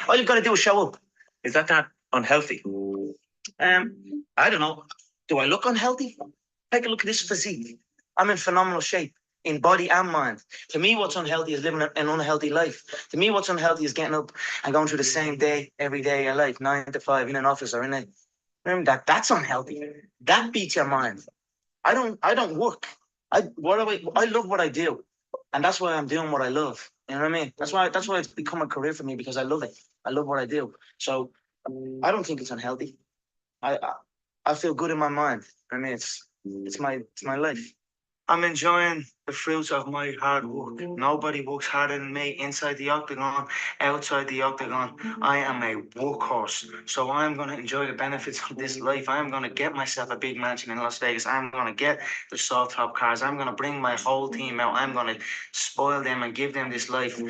All you've got to do is show up. Is that unhealthy? I don't know. Do I look unhealthy? Take a look at this physique. I'm in phenomenal shape in body and mind. To me, what's unhealthy is living an unhealthy life. To me, what's unhealthy is getting up and going through the same day every day of your life, 9 to 5 in an office or in a. Remember that? That's unhealthy. That beats your mind. I don't work. I love what I do, and that's why I'm doing what I love. You know what I mean? That's why it's become a career for me because I love it. I love what I do. So I don't think it's unhealthy. I feel good in my mind. I mean, it's my life. I'm enjoying the fruits of my hard work. Nobody works harder than me inside the octagon, outside the octagon. I am a workhorse. So I'm going to enjoy the benefits of this life. I'm going to get myself a big mansion in Las Vegas. I'm going to get the soft top cars. I'm going to bring my whole team out. I'm going to spoil them and give them this life.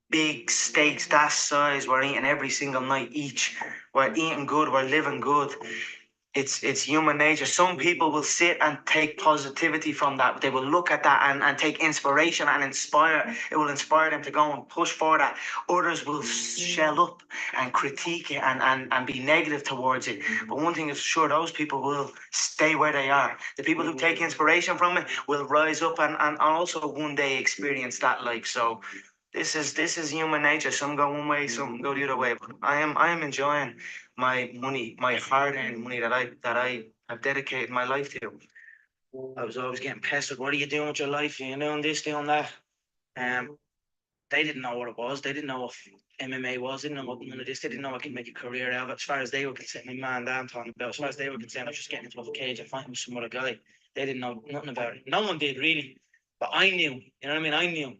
Big steaks that size. We're eating every single night each. We're eating good. We're living good. It's human nature. Some people will sit and take positivity from that. They will look at that and take inspiration and inspire. It will inspire them to go and push for that. Others will shell up and critique it and be negative towards it. But one thing is sure, those people will stay where they are. The people who take inspiration from it will rise up and also one day experience that life. So this is human nature. Some go one way, some go the other way. But I am enjoying my money, my hard-earned money that I have dedicated my life to. I was always getting pestered. What are you doing with your life? You're doing this, doing that. They didn't know what it was. They didn't know what MMA was. They didn't know what none of this. They didn't know I could make a career out of it. As far as they were concerned, my man Dan talking about. As far as they were concerned, I was just getting into a cage and fighting with some other guy. They didn't know nothing about it. No one did really, but I knew. You know what I mean? I knew.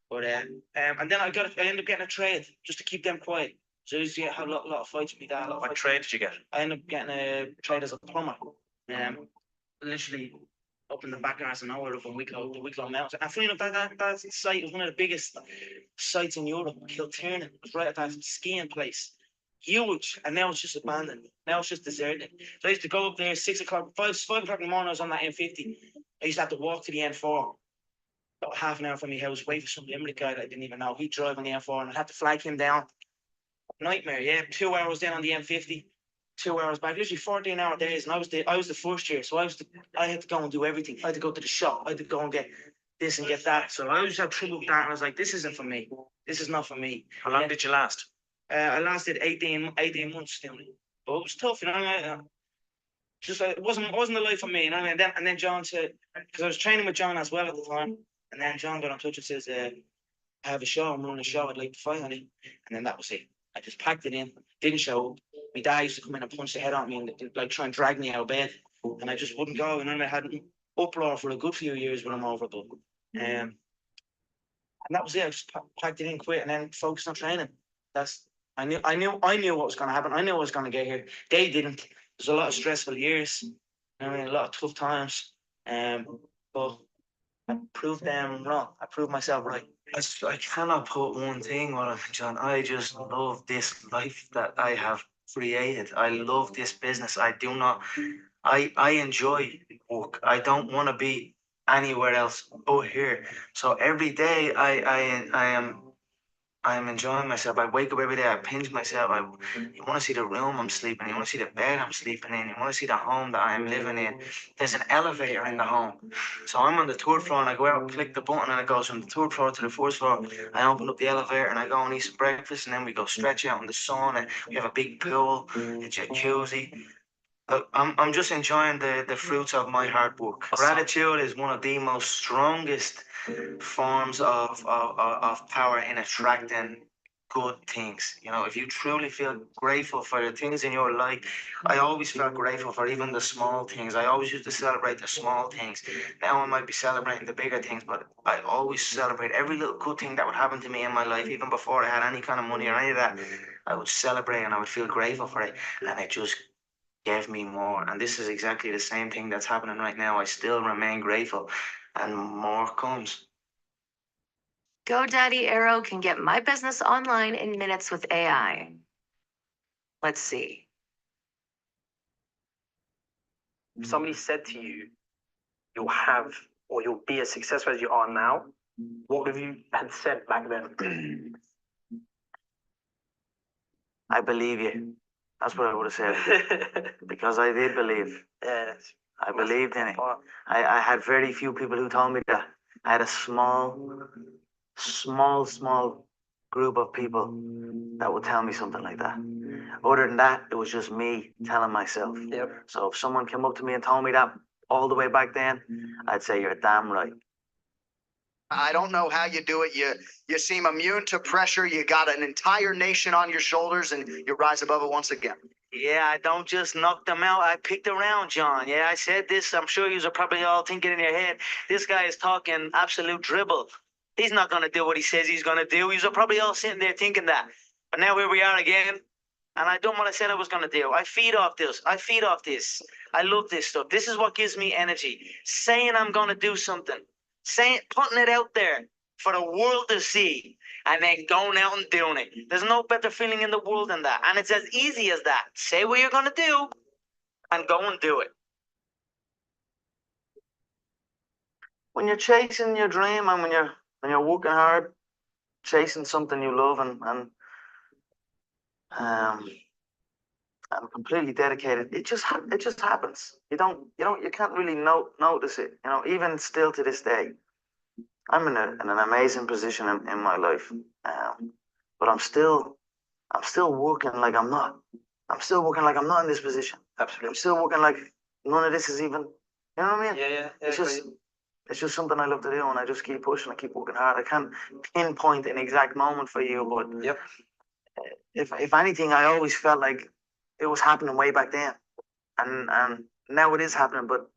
But and then I ended up getting a trade just to keep them quiet. So I used to have a lot of fights with my dad. What trade did you get? I ended up getting a trade as a plumber. Literally up in the back of nowhere up in Wicklow, the Wicklow Mountains. And funny enough, that site was one of the biggest sites in Europe. Kilturnan. It was right at that skiing place. Huge. And now it's just abandoned. Now it's just deserted. So I used to go up there 6 o'clock, 5 o'clock in the morning. I was on that M50. I used to have to walk to the N4. About half an hour from my house, wait for some Limerick guy that I didn't even know. He'd drive on the M4 and I'd have to flag him down. Nightmare, yeah. 2 hours down on the M50, 2 hours back. Usually 14-hour days, and I was the first year, so I had to go and do everything. I had to go to the shop. I had to go and get this and get that. So I always had trouble with that, and I was like, this isn't for me. This is not for me. How long did you last? I lasted 18 months doing it, but it was tough, you know. Just it wasn't the life for me, you know. And then John said, because I was training with John as well at the time, and then John got in touch and says, I have a show. I'm running a show. I'd like to fight on it, and then that was it. I just packed it in, didn't show up. My dad used to come in and punch the head on me and like try and drag me out of bed, and I just wouldn't go. And then I had an uproar for a good few years when I'm over, but and that was it. I just packed it in, quit, and then focused on training. I knew what was going to happen. I knew I was going to get here. They didn't. There's a lot of stressful years. I mean, a lot of tough times. But I proved them wrong. I proved myself right. I cannot put one thing on it, John. I just love this life that I have created. I love this business. I enjoy work. I don't want to be anywhere else but here. So every day I am enjoying myself. I wake up every day. I pinch myself. You want to see the room I'm sleeping in. You want to see the bed I'm sleeping in. You want to see the home that I am living in. There's an elevator in the home. So I'm on the third floor and I go out and click the button and it goes from the third floor to the first floor. I open up the elevator and I go and eat some breakfast and then we go stretch out in the sun and we have a big pool, a jacuzzi. I'm just enjoying the fruits of my hard work. Gratitude is one of the most strongest forms of power in attracting good things. You know, if you truly feel grateful for the things in your life, I always felt grateful for even the small things. I always used to celebrate the small things. Now I might be celebrating the bigger things, but I always celebrate every little good thing that would happen to me in my life, even before I had any kind of money or any of that. I would celebrate and I would feel grateful for it, and it just gave me more. And this is exactly the same thing that's happening right now. I still remain grateful, and more comes. GoDaddy Arrow can get my business online in minutes with AI. Let's see. If somebody said to you, you'll have or you'll be as successful as you are now, what would you had said back then? I believe you. That's what I would have said because I did believe. Yeah. I believed in it. I had very few people who told me that. I had a small group of people that would tell me something like that. Other than that, it was just me telling myself. Yep. So if someone came up to me and told me that all the way back then, I'd say you're damn right. I don't know how you do it. You seem immune to pressure. You got an entire nation on your shoulders, and you rise above it once again. Yeah, I don't just knock them out. I picked around, John. Yeah, I said this. I'm sure you are probably all thinking in your head, this guy is talking absolute dribble. He's not going to do what he says he's going to do. You're probably all sitting there thinking that. But now here we are again. And I done what I said I was going to do. I feed off this. I love this stuff. This is what gives me energy. Saying I'm going to do something. Putting it out there for the world to see. And then going out and doing it. There's no better feeling in the world than that. And it's as easy as that. Say what you're going to do and go and do it. When you're chasing your dream and when you're working hard, chasing something you love and I'm completely dedicated. It just happens. You can't really notice it. You know, even still to this day, I'm in an amazing position in my life, but I'm still working like I'm not. I'm still working like I'm not in this position. Absolutely. I'm still working like none of this is even. You know what I mean? Yeah. It's just something I love to do, and I just keep pushing. I keep working hard. I can't pinpoint an exact moment for you, but Yep. If anything, I always felt like it was happening way back then, and now it is happening. But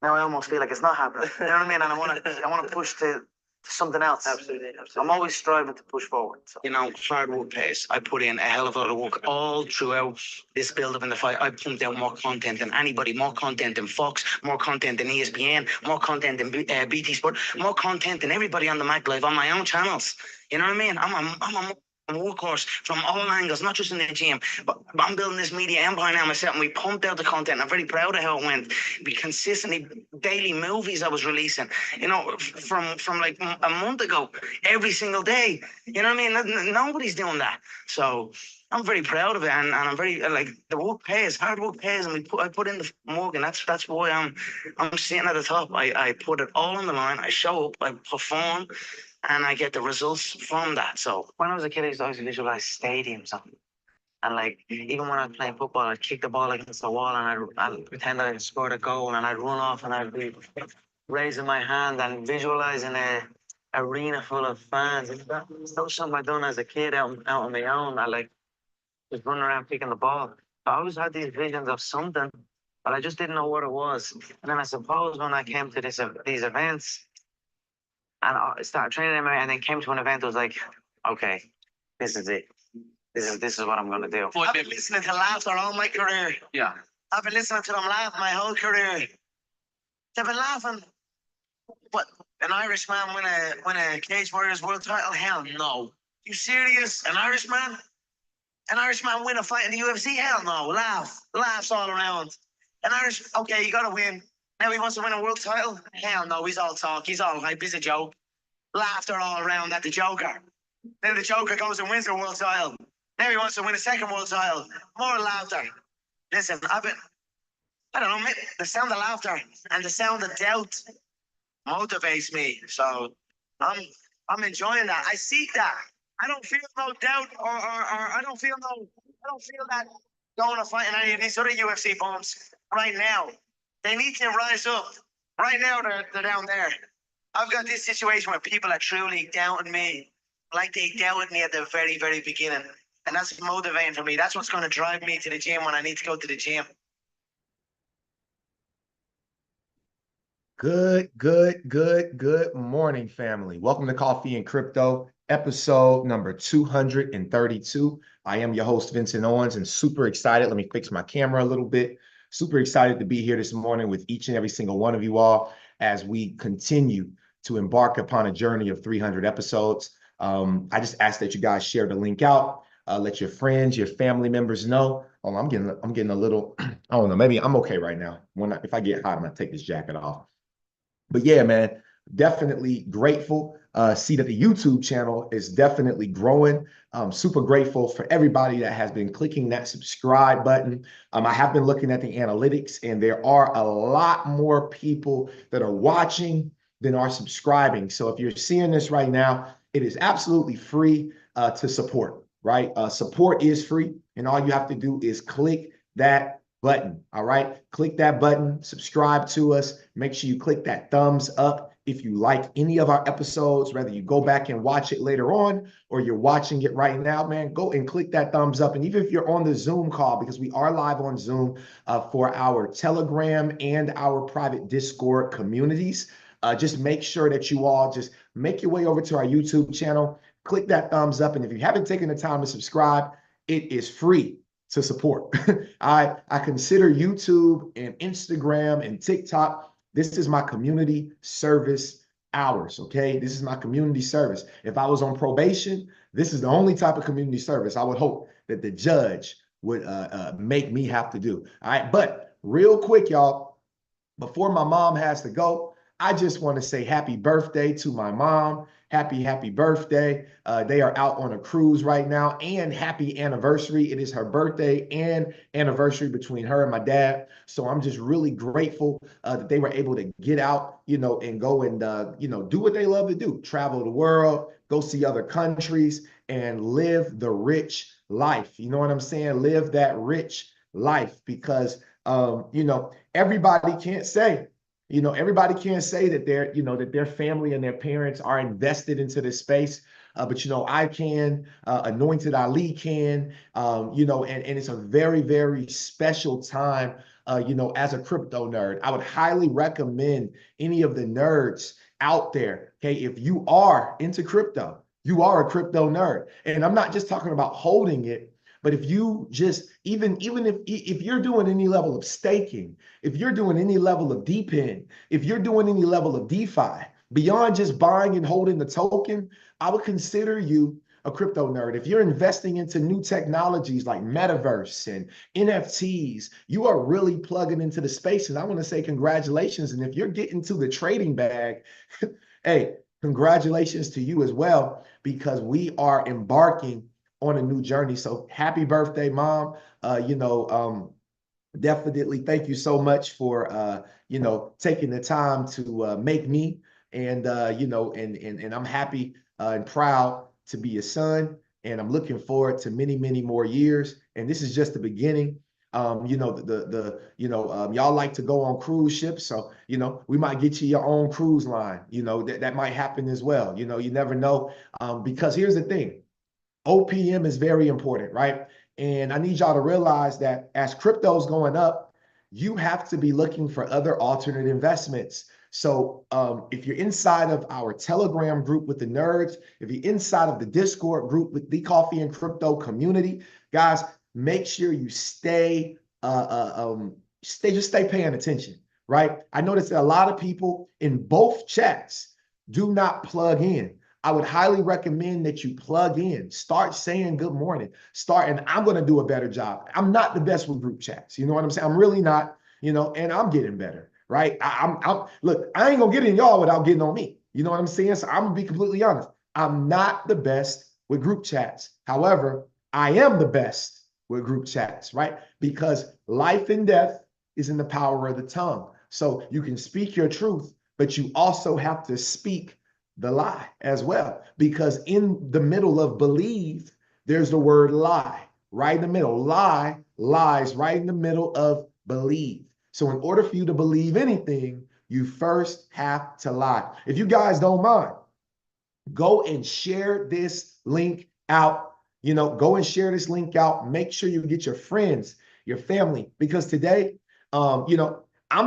now I almost feel like it's not happening. You know what I mean? And I want to push to something else. Absolutely. I'm always striving to push forward. So. You know, hard work pays. I put in a hell of a lot of work all throughout this build up in the fight. I pumped out more content than anybody, more content than Fox, more content than ESPN, more content than BT Sport, more content than everybody on the Mac Live on my own channels. You know what I mean? I'm a workhorse from all angles, not just in the gym, but I'm building this media empire now myself, and we pumped out the content. I'm very proud of how it went. We consistently daily movies I was releasing, you know, from like a month ago, every single day. You know what I mean? Nobody's doing that. So I'm very proud of it, and I'm very like the work pays, hard work pays, and I put in the work, and that's why I'm sitting at the top. I put it all on the line. I show up, I perform, and I get the results from that. So when I was a kid, I used to always visualize stadiums, and like even when I was playing football, I'd kick the ball against the wall, and I'd pretend that I scored a goal, and I'd run off, and I'd be raising my hand and visualizing a arena full of fans. That was something I done as a kid out on my own. I like just running around picking the ball. I always had these visions of something, but I just didn't know what it was. And then I suppose when I came to these events, and I started training MMA, and then came to an event, I was like, okay, this is it. This is what I'm gonna do. I've been listening to laughter all my career. Yeah. I've been listening to them laugh my whole career. They've been laughing. What? An Irishman win a Cage Warriors world title? Hell no. You serious? An Irishman? An Irishman win a fight in the UFC? Hell no. Laughs all around. Okay, you gotta win. Now he wants to win a world title? Hell no, he's all talk. He's all hype. He's a joke. Laughter all around at the Joker. Then the Joker goes and wins a world title. Now he wants to win a second world title. More laughter. Listen, I don't know, the sound of laughter and the sound of doubt motivates me. So I'm enjoying that. I seek that. I don't feel no doubt or I don't feel that going to fight in any of these other UFC bumps right now. They need to rise up. Right now they're down there. I've got this situation where people are truly doubting me like they doubted me at the very, very beginning. And that's motivating for me. That's what's going to drive me to the gym when I need to go to the gym. Good morning, family. Welcome to Coffee and Crypto, episode number 232. I am your host, Vincent Owens, and super excited. Let me fix my camera a little bit. Super excited to be here this morning with each and every single one of you all as we continue to embark upon a journey of 300 episodes. I just ask that you guys share the link out. Let your friends, your family members know. Oh, I'm getting a little, I don't know, maybe I'm okay right now. If I get hot, I'm gonna take this jacket off. But yeah, man, definitely grateful. See that the YouTube channel is definitely growing. I'm super grateful for everybody that has been clicking that subscribe button. I have been looking at the analytics, and there are a lot more people that are watching than are subscribing. So if you're seeing this right now, it is absolutely free to support, right? Support is free, and all you have to do is click that button. All right, click that button, subscribe to us. Make sure you click that thumbs up if you like any of our episodes, whether you go back and watch it later on or you're watching it right now, man, go and click that thumbs up. And even if you're on the Zoom call, because we are live on Zoom for our Telegram and our private Discord communities, just make sure that you all just make your way over to our YouTube channel, click that thumbs up. And if you haven't taken the time to subscribe, it is free to support. I consider YouTube and Instagram and TikTok, this is my community service hours, okay? This is my community service. If I was on probation, this is the only type of community service I would hope that the judge would make me have to do. All right, but real quick, y'all, before my mom has to go, I just want to say happy birthday to my mom. Happy birthday. They are out on a cruise right now, and happy anniversary. It is her birthday and anniversary between her and my dad. So I'm just really grateful that they were able to get out, and go and, do what they love to do, travel the world, go see other countries and live the rich life. You know what I'm saying? Live that rich life because, everybody can't say, that their family and their parents are invested into this space. But I can, Anointed Ali can, and it's a very, very special time, as a crypto nerd. I would highly recommend any of the nerds out there. Okay, if you are into crypto, you are a crypto nerd. And I'm not just talking about holding it, but if you just, even if you're doing any level of staking, if you're doing any level of depend, if you're doing any level of DeFi, beyond just buying and holding the token, I would consider you a crypto nerd. If you're investing into new technologies like metaverse and NFTs, you are really plugging into the space. And I want to say congratulations. And if you're getting to the trading bag, hey, congratulations to you as well, because we are embarking on a new journey. So happy birthday, Mom. Definitely thank you so much for, taking the time to make me. And, and I'm happy and proud to be a son. And I'm looking forward to many, many more years. And this is just the beginning. Y'all like to go on cruise ships. So, we might get you your own cruise line, that might happen as well. You never know. Because here's the thing. OPM is very important, right? And I need y'all to realize that as crypto's going up, you have to be looking for other alternate investments. So if you're inside of our Telegram group with the nerds, if you're inside of the Discord group with the Coffee and Crypto community, guys, make sure you stay paying attention, right? I noticed that a lot of people in both chats do not plug in. I would highly recommend that you plug in, start saying good morning, and I'm going to do a better job. I'm not the best with group chats. You know what I'm saying? I'm really not, and I'm getting better, right? Look, I ain't going to get in y'all without getting on me. You know what I'm saying? So I'm going to be completely honest. I'm not the best with group chats. However, I am the best with group chats, right? Because life and death is in the power of the tongue. So you can speak your truth, but you also have to speak the lie as well, because in the middle of believe, there's the word lie, right in the middle. Lie lies right in the middle of believe. So in order for you to believe anything, you first have to lie. If you guys don't mind, go and share this link out. Go and share this link out. Make sure you get your friends, your family, because today, I'm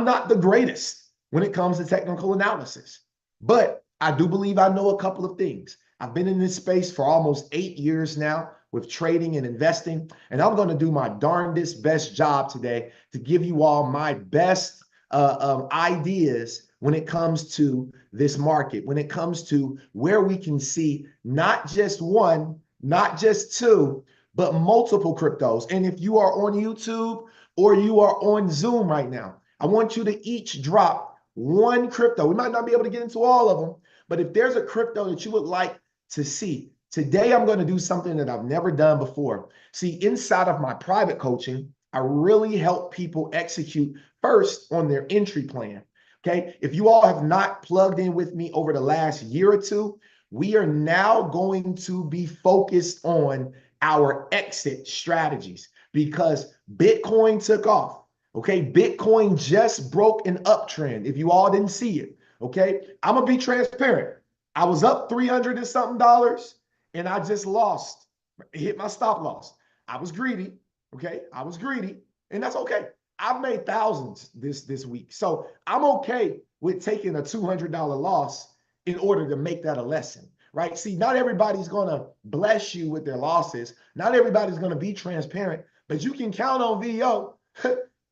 not the greatest when it comes to technical analysis, but I do believe I know a couple of things. I've been in this space for almost 8 years now with trading and investing, and I'm going to do my darndest best job today to give you all my best ideas when it comes to this market, when it comes to where we can see not just one, not just two, but multiple cryptos. And if you are on YouTube or you are on Zoom right now, I want you to each drop one crypto, we might not be able to get into all of them, but if there's a crypto that you would like to see, today I'm going to do something that I've never done before. See, inside of my private coaching, I really help people execute first on their entry plan. Okay. If you all have not plugged in with me over the last year or two, we are now going to be focused on our exit strategies because Bitcoin took off. Okay. Bitcoin just broke an uptrend. If you all didn't see it. Okay. I'm going to be transparent. I was up 300 and something dollars and I just lost, hit my stop loss. I was greedy. Okay. I was greedy and that's okay. I've made thousands this week. So I'm okay with taking a $200 loss in order to make that a lesson, right? See, not everybody's going to bless you with their losses. Not everybody's going to be transparent, but you can count on VO.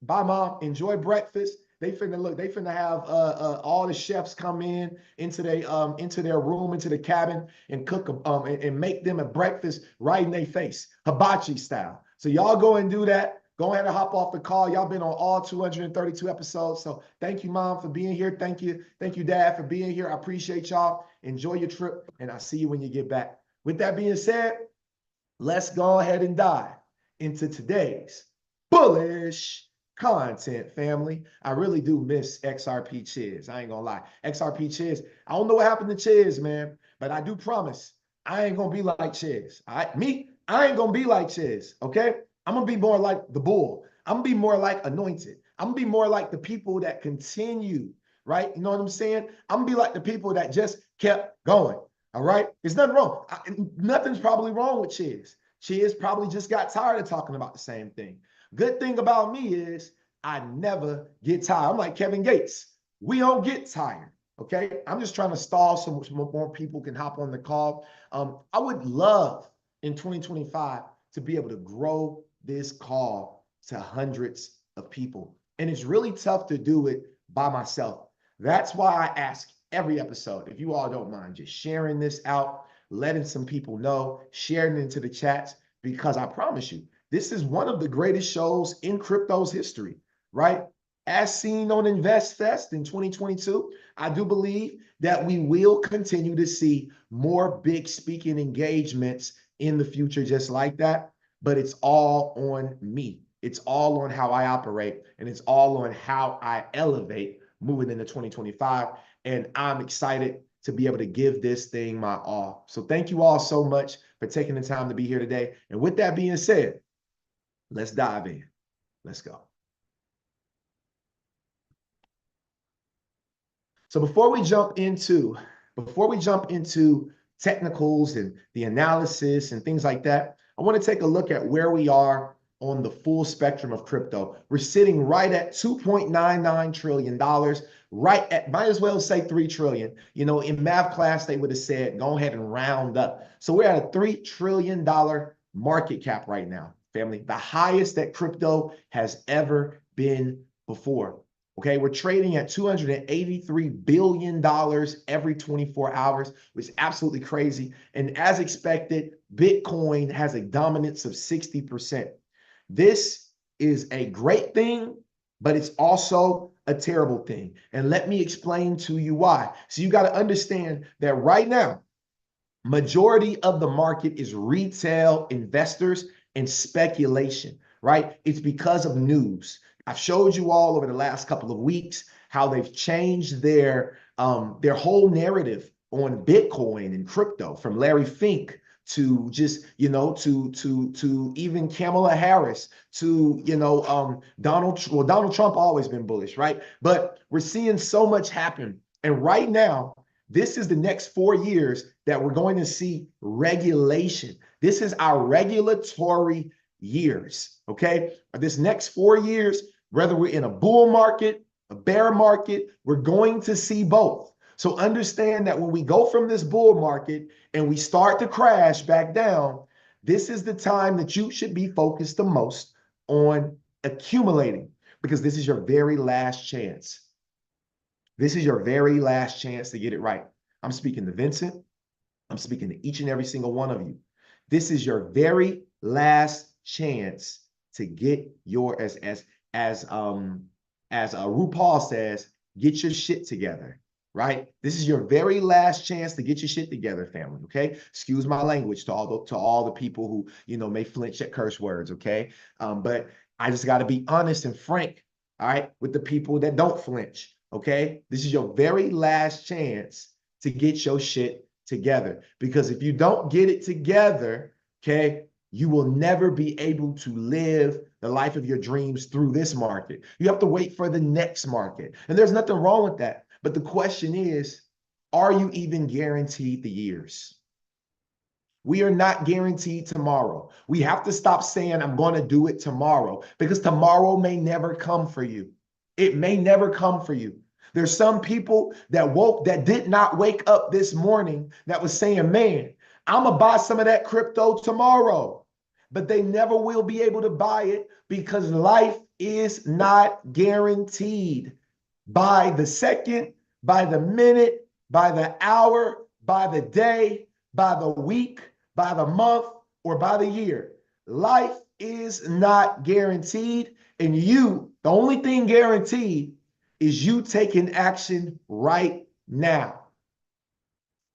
Bye, Mom. Enjoy breakfast. They finna have all the chefs come into their room, into the cabin and cook and make them a breakfast right in their face, hibachi style. So y'all go and do that. Go ahead and hop off the call. Y'all been on all 232 episodes. So thank you, Mom, for being here. Thank you, Dad, for being here. I appreciate y'all. Enjoy your trip, and I'll see you when you get back. With that being said, let's go ahead and dive into today's bullish content, family. I really do miss XRP Chiz. I ain't gonna lie. XRP Chiz, I don't know what happened to Chiz, man, but I do promise I ain't gonna be like Chiz. I ain't gonna be like Chiz, okay? I'm gonna be more like the bull. I'm gonna be more like anointed. I'm gonna be more like the people that continue, right? You know what I'm saying? I'm gonna be like the people that just kept going. All right. There's nothing wrong. Nothing's probably wrong with Chiz. Chiz probably just got tired of talking about the same thing. Good thing about me is I never get tired. I'm like Kevin Gates. We don't get tired. Okay. I'm just trying to stall so more people can hop on the call. I would love in 2025 to be able to grow this call to hundreds of people. And it's really tough to do it by myself. That's why I ask every episode, if you all don't mind just sharing this out, letting some people know, sharing it into the chats, because I promise you, this is one of the greatest shows in crypto's history, right? As seen on Invest Fest in 2022, I do believe that we will continue to see more big speaking engagements in the future just like that. But it's all on me. It's all on how I operate, and it's all on how I elevate moving into 2025. And I'm excited to be able to give this thing my all. So thank you all so much for taking the time to be here today. And with that being said, let's dive in. Let's go. So before we jump into technicals and the analysis and things like that, I want to take a look at where we are on the full spectrum of crypto. We're sitting right at $2.99 trillion, right at, might as well say 3 trillion. You know, in math class, they would have said, go ahead and round up. So we're at a $3 trillion market cap right now, family, the highest that crypto has ever been before. Okay, we're trading at $283 billion every 24 hours, which is absolutely crazy. And as expected, Bitcoin has a dominance of 60%. This is a great thing, but it's also a terrible thing. And let me explain to you why. So you got to understand that right now, majority of the market is retail investors and speculation, right? It's because of news. I've showed you all over the last couple of weeks how they've changed their whole narrative on Bitcoin and crypto, from Larry Fink to just, you know, to even Kamala Harris, to, you know, Donald Trump always been bullish, right? But we're seeing so much happen. And right now, this is the next 4 years that we're going to see regulation. This is our regulatory years, okay? This next 4 years, whether we're in a bull market, a bear market, we're going to see both. So understand that when we go from this bull market and we start to crash back down, this is the time that you should be focused the most on accumulating, because this is your very last chance. This is your very last chance to get it right. I'm speaking to Vincent. I'm speaking to each and every single one of you. This is your very last chance to get your, as RuPaul says, get your shit together, right? This is your very last chance to get your shit together, family, okay? Excuse my language to all the people who, may flinch at curse words, okay? But I just got to be honest and frank, all right, with the people that don't flinch, okay? This is your very last chance to get your shit together, because if you don't get it together, okay, you will never be able to live the life of your dreams through this market. You have to wait for the next market. And there's nothing wrong with that. But the question is, are you even guaranteed the years? We are not guaranteed tomorrow. We have to stop saying, I'm going to do it tomorrow, because tomorrow may never come for you. It may never come for you. There's some people that did not wake up this morning that was saying, man, I'm going to buy some of that crypto tomorrow. But they never will be able to buy it, because life is not guaranteed. By the second, by the minute, by the hour, by the day, by the week, by the month, or by the year. Life is not guaranteed. And the only thing guaranteed is you taking action right now.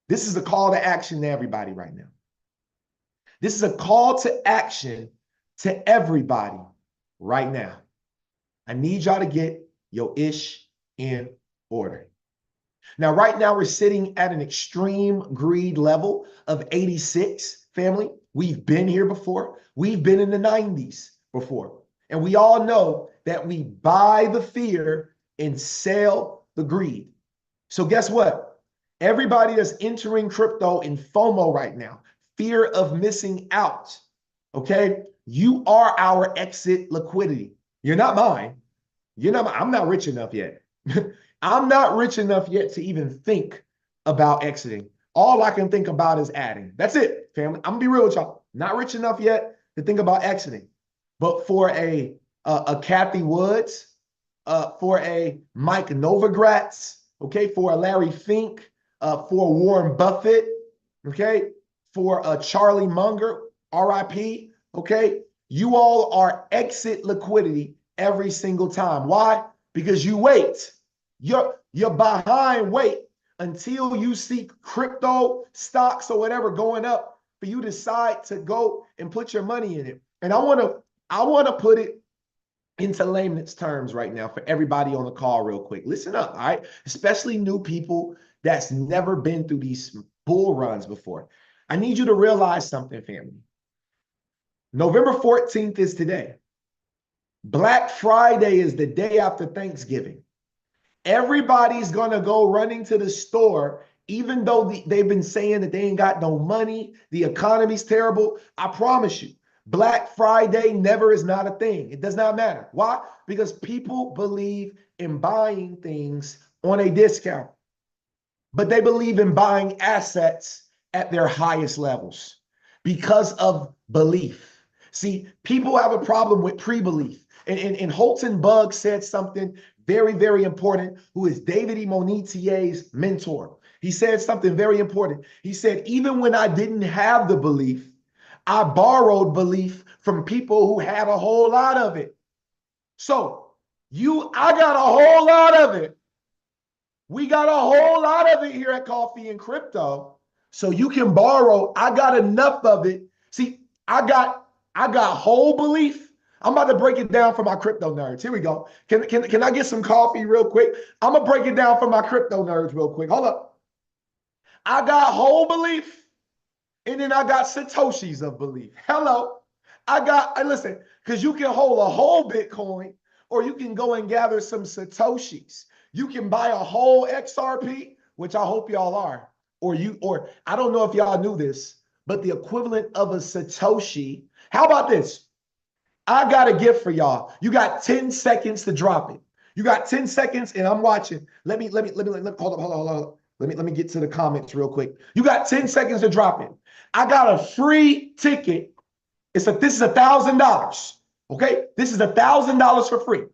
This is a call to action to everybody right now. This is a call to action to everybody right now. I need y'all to get your ish in order. Now, right now, we're sitting at an extreme greed level of 86, family. We've been here before. We've been in the 90s before. And we all know that we buy the fear and sell the greed. So guess what? Everybody that's entering crypto in FOMO right now, fear of missing out, okay? You are our exit liquidity. You're not mine. I'm not rich enough yet. I'm not rich enough yet to even think about exiting. All I can think about is adding. That's it, family. I'm gonna be real with y'all. Not rich enough yet to think about exiting. But for a Kathy Woods, for a Mike Novogratz, okay, for a Larry Fink, for Warren Buffett, okay, for a Charlie Munger, RIP, okay, you all are exit liquidity every single time. Why? Because you wait. You're behind wait until you see crypto stocks or whatever going up for you to decide to go and put your money in it. And I want to put it into layman's terms right now for everybody on the call real quick. Listen up, all right? Especially new people that's never been through these bull runs before. I need you to realize something, family. November 14th is today. Black Friday is the day after Thanksgiving. Everybody's going to go running to the store, even though they've been saying that they ain't got no money, the economy's terrible. I promise you, Black Friday never is not a thing. It does not matter. Why? Because people believe in buying things on a discount, but they believe in buying assets at their highest levels because of belief. See, people have a problem with pre-belief. And Holton Bugg said something very, very important, who is David E. Monetier's mentor. He said something very important. He said, even when I didn't have the belief, I borrowed belief from people who had a whole lot of it. So I got a whole lot of it. We got a whole lot of it here at Coffee and Crypto. So you can borrow. I got enough of it. See, I got whole belief. I'm about to break it down for my crypto nerds. Here we go. Can I get some coffee real quick? I'm going to break it down for my crypto nerds real quick. Hold up. I got whole belief, and then I got Satoshis of belief. Hello. Listen, because you can hold a whole Bitcoin, or you can go and gather some Satoshis. You can buy a whole XRP, which I hope y'all are, or I don't know if y'all knew this, but the equivalent of a Satoshi. How about this? I got a gift for y'all. You got 10 seconds to drop it. You got 10 seconds, and I'm watching. Let me hold up. Let me get to the comments real quick. You got 10 seconds to drop it. I got a free ticket. This is $1,000. Okay, this is $1,000 for free.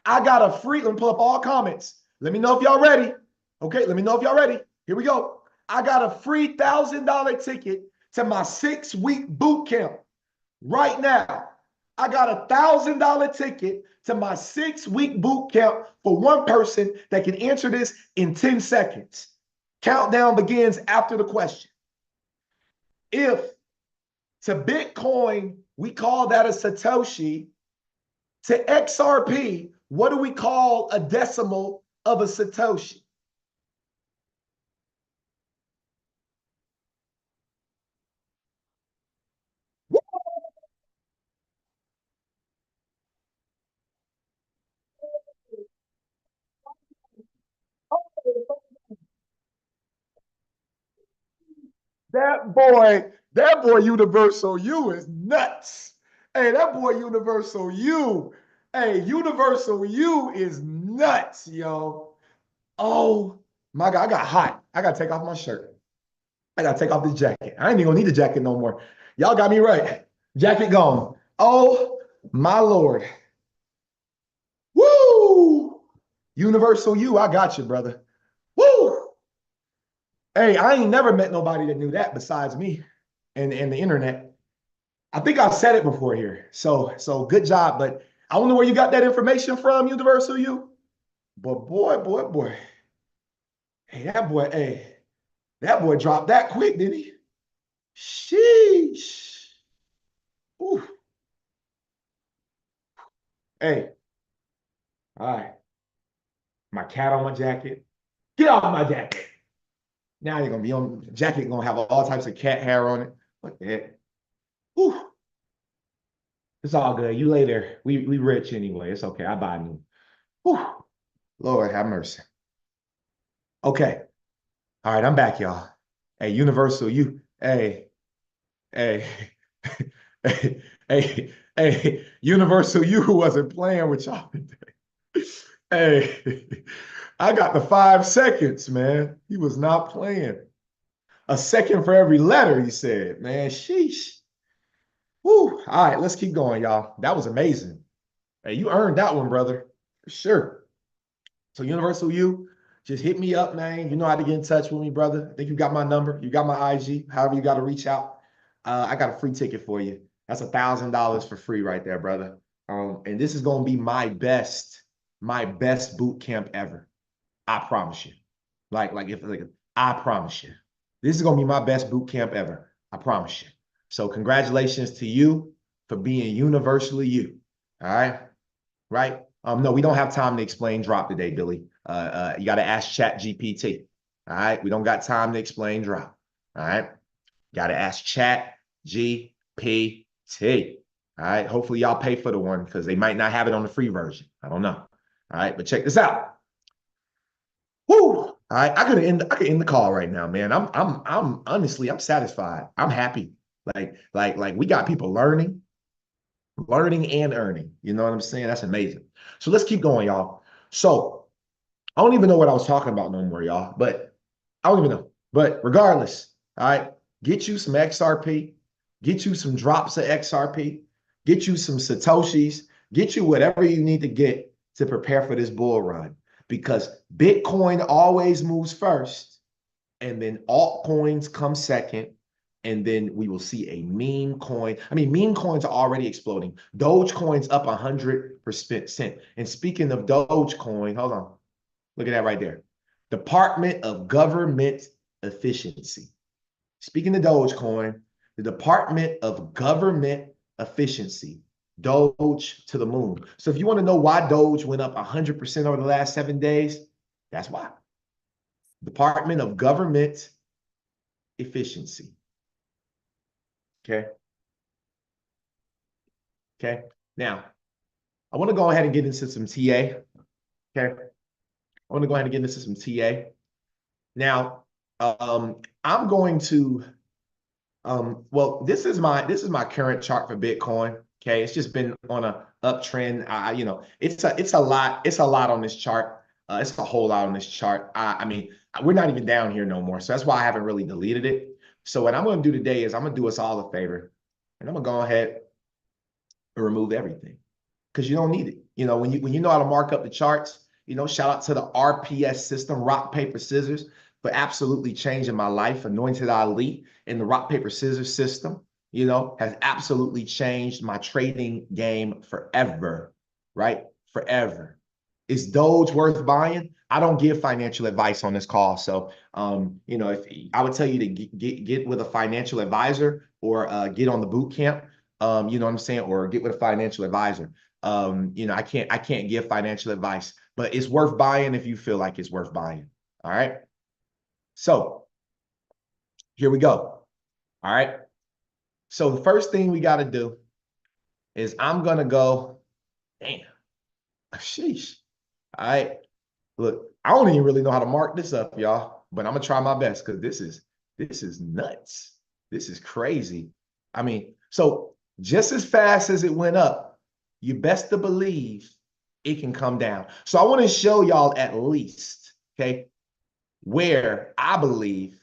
I got a free. Let me pull up all comments. Let me know if y'all ready. Okay, let me know if y'all ready. Here we go. I got a free $1,000 ticket to my 6-week boot camp right now. I got $1,000 ticket to my 6-week boot camp for one person that can answer this in 10 seconds. Countdown begins after the question. If to Bitcoin, we call that a Satoshi, to XRP, what do we call a decimal of a Satoshi? That boy Universal U is nuts. Hey, that boy Universal U. Hey, Universal U is nuts, yo. Oh my God, I got hot. I gotta take off my shirt. I gotta take off this jacket. I ain't even gonna need the jacket no more. Y'all got me right. Jacket gone. Oh my Lord. Woo! Universal U, I got you, brother. Woo! Hey, I ain't never met nobody that knew that besides me and the internet. I think I've said it before here. So good job. But I don't know where you got that information from, Universal U. But boy. Hey, that boy dropped that quick, didn't he? Sheesh. Ooh. Hey, all right. My cat on my jacket. Get off my jacket. Now you're gonna be on the jacket, gonna have all types of cat hair on it. What the heck? Whew. It's all good. You lay there. We rich anyway. It's okay. I buy new. Whew. Lord have mercy. Okay. All right, I'm back, y'all. Hey, Universal, you, hey, hey, Universal, you wasn't playing with y'all today. Hey, I got the 5 seconds, man. He was not playing. A second for every letter, he said, man. Sheesh. Whew. All right, let's keep going, y'all. That was amazing. Hey, you earned that one, brother. For sure. So Universal U, just hit me up, man. You know how to get in touch with me, brother. I think you got my number. You got my IG. However you got to reach out. I got a free ticket for you. That's $1,000 for free right there, brother. And this is gonna be my best boot camp ever. I promise you. I promise you. This is gonna be my best boot camp ever. I promise you. So congratulations to you for being universally you. All right. Right. No, we don't have time to explain drop today, Billy. You got to ask Chat GPT. All right. We don't got time to explain drop. All right. Got to ask Chat GPT. All right. Hopefully y'all pay for the one because they might not have it on the free version. I don't know. All right. But check this out. Woo. All right. I could end the call right now, man. I'm honestly, I'm satisfied. I'm happy. Like we got people learning and earning. You know what I'm saying? That's amazing. So let's keep going, y'all. So I don't even know what I was talking about no more, y'all, but I don't even know. But regardless, all right, get you some XRP, get you some drops of XRP, get you some Satoshis, get you whatever you need to get to prepare for this bull run because Bitcoin always moves first and then altcoins come second. And then we will see a meme coin. I mean, meme coins are already exploding. Dogecoin's up 100%. And speaking of Dogecoin, hold on. Look at that right there. Department of Government Efficiency. Speaking of Dogecoin, the Department of Government Efficiency. Doge to the moon. So if you want to know why Doge went up 100% over the last 7 days, that's why. Department of Government Efficiency. Okay. Okay. Now, I want to go ahead and get into some TA. Okay. I want to go ahead and get into some TA. Now, I'm going to, well, this is my current chart for Bitcoin. Okay. It's just been on a uptrend. It's a lot on this chart. It's a whole lot on this chart. I mean, we're not even down here no more. So that's why I haven't really deleted it. So what I'm going to do today is I'm going to do us all a favor. And I'm gonna go ahead and remove everything because you don't need it. You know, when you know how to mark up the charts, you know, shout out to the RPS system, rock, paper, scissors, for absolutely changing my life. Anointed Ali in the rock, paper, scissors system. you know, has absolutely changed my trading game forever, right? Forever. Is Doge worth buying? I don't give financial advice on this call. So, you know, if I would tell you to get with a financial advisor or get on the boot camp, you know what I'm saying, or get with a financial advisor. You know, I can't give financial advice, but it's worth buying if you feel like it's worth buying. All right. So here we go. All right. So the first thing we got to do is I'm going to go, damn, sheesh. All right. Look, I don't even really know how to mark this up, y'all, but I'm going to try my best because this is nuts. This is crazy. I mean, so just as fast as it went up, you best to believe it can come down. So I want to show y'all at least, okay, where I believe,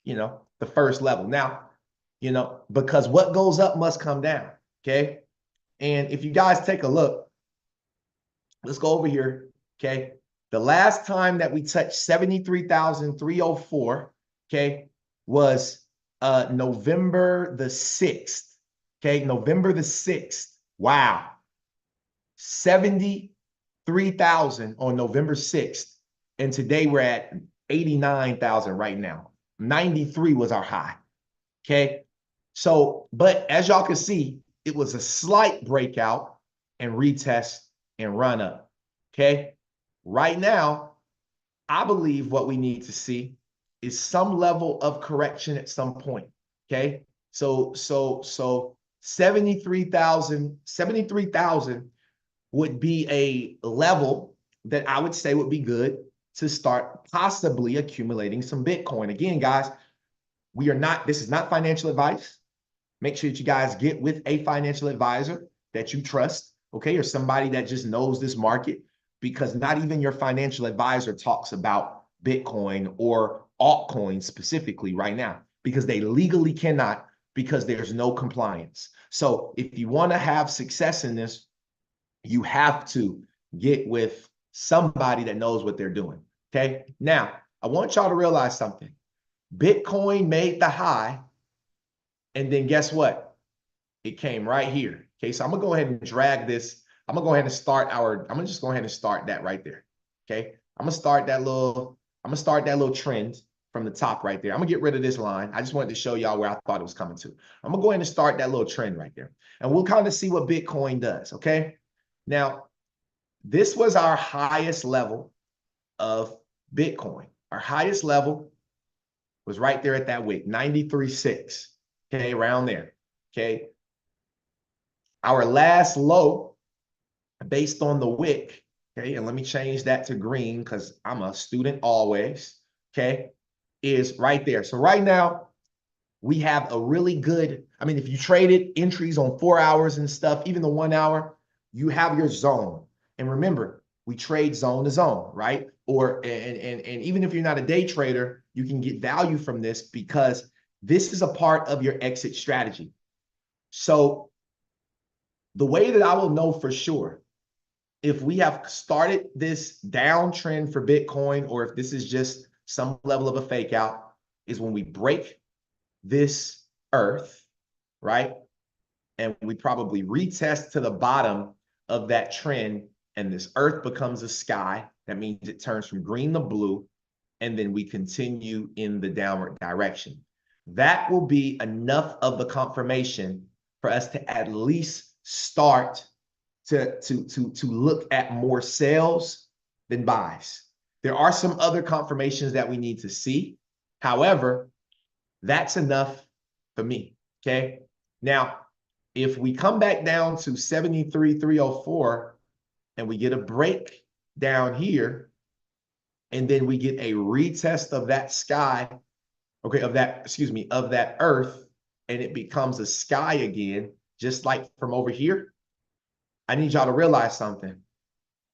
you know, the first level. Now, you know, because what goes up must come down, okay? And if you guys take a look, let's go over here, okay? The last time that we touched 73,304, okay, was November the 6th, okay? November the 6th. Wow. 73,000 on November 6th. And today we're at 89,000 right now. 93 was our high, okay? So, but as y'all can see, it was a slight breakout and retest and run up, okay? Right now, I believe what we need to see is some level of correction at some point, okay? So 73,000 would be a level that I would say would be good to start possibly accumulating some Bitcoin. Again, guys, this is not financial advice. Make sure that you guys get with a financial advisor that you trust, okay, or somebody that just knows this market, because not even your financial advisor talks about Bitcoin or altcoins specifically right now, because they legally cannot, because there's no compliance. So if you want to have success in this, you have to get with somebody that knows what they're doing, okay? Now, I want y'all to realize something. Bitcoin made the high, and then guess what? It came right here. Okay, so I'm gonna go ahead and drag this. I'm gonna go ahead and start that right there. Okay, I'm gonna start that little trend from the top right there. I'm gonna get rid of this line. I just wanted to show y'all where I thought it was coming to. I'm gonna go ahead and start that little trend right there. And we'll kind of see what Bitcoin does. Okay. Now, this was our highest level of Bitcoin. Our highest level was right there at that wick, 93.6. Okay, around there. Okay. Our last low, based on the wick, okay, and let me change that to green because I'm a student always, okay, is right there. So right now, we have a really good, I mean, if you traded entries on 4 hours and stuff, even the 1 hour, you have your zone. And remember, we trade zone to zone, right? Or and even if you're not a day trader, you can get value from this because this is a part of your exit strategy. So the way that I will know for sure if we have started this downtrend for Bitcoin or if this is just some level of a fake out is when we break this earth, right? And we probably retest to the bottom of that trend and this earth becomes a sky. That means it turns from green to blue and then we continue in the downward direction. That will be enough of the confirmation for us to at least start to look at more sales than buys. There are some other confirmations that we need to see. However, that's enough for me, okay? Now, if we come back down to 73,304 and we get a break down here, and then we get a retest of that sky, okay, of that earth, and it becomes a sky again, just like from over here, I need y'all to realize something.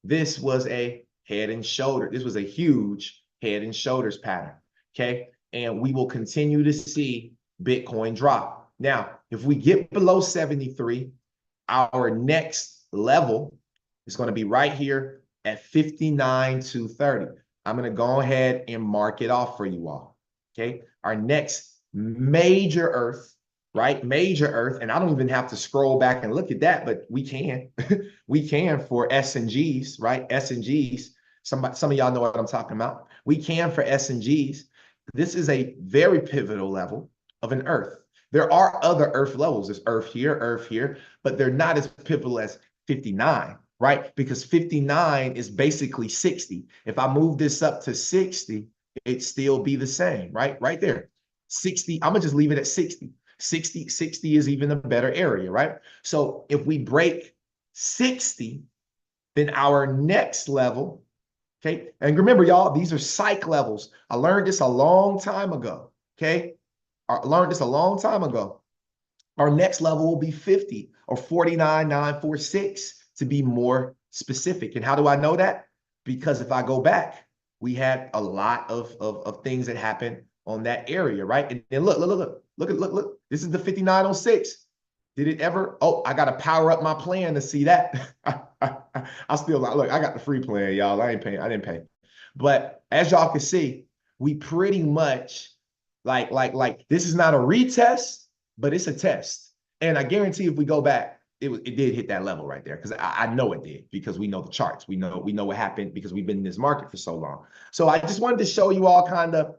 This was a head and shoulder. This was a huge head and shoulders pattern, okay? And we will continue to see Bitcoin drop. Now, if we get below 73, our next level is going to be right here at 59,230. I'm going to go ahead and mark it off for you all, okay? Our next major earth right? Major Earth, and I don't even have to scroll back and look at that, but we can. We can for S and Gs, right? S and Gs. Some of y'all know what I'm talking about. We can for S and Gs. This is a very pivotal level of an Earth. There are other Earth levels. There's Earth here, but they're not as pivotal as 59, right? Because 59 is basically 60. If I move this up to 60, it'd still be the same, right? Right there. 60, I'm gonna just leave it at 60. 60 is even a better area, right? So if we break 60, then our next level, okay? And remember, y'all, these are psych levels. I learned this a long time ago, okay? I learned this a long time ago. Our next level will be 50 or 49,946 to be more specific. And how do I know that? Because if I go back, we had a lot of things that happened on that area, right? And then look. This is the 5906. Did it ever? Oh, I got to power up my plan to see that. I still look, I got the free plan, y'all. I didn't pay. But as y'all can see, we pretty much like this is not a retest, but it's a test. And I guarantee if we go back, it did hit that level right there, because I know it did, because we know the charts. We know what happened because we've been in this market for so long. So I just wanted to show you all kind of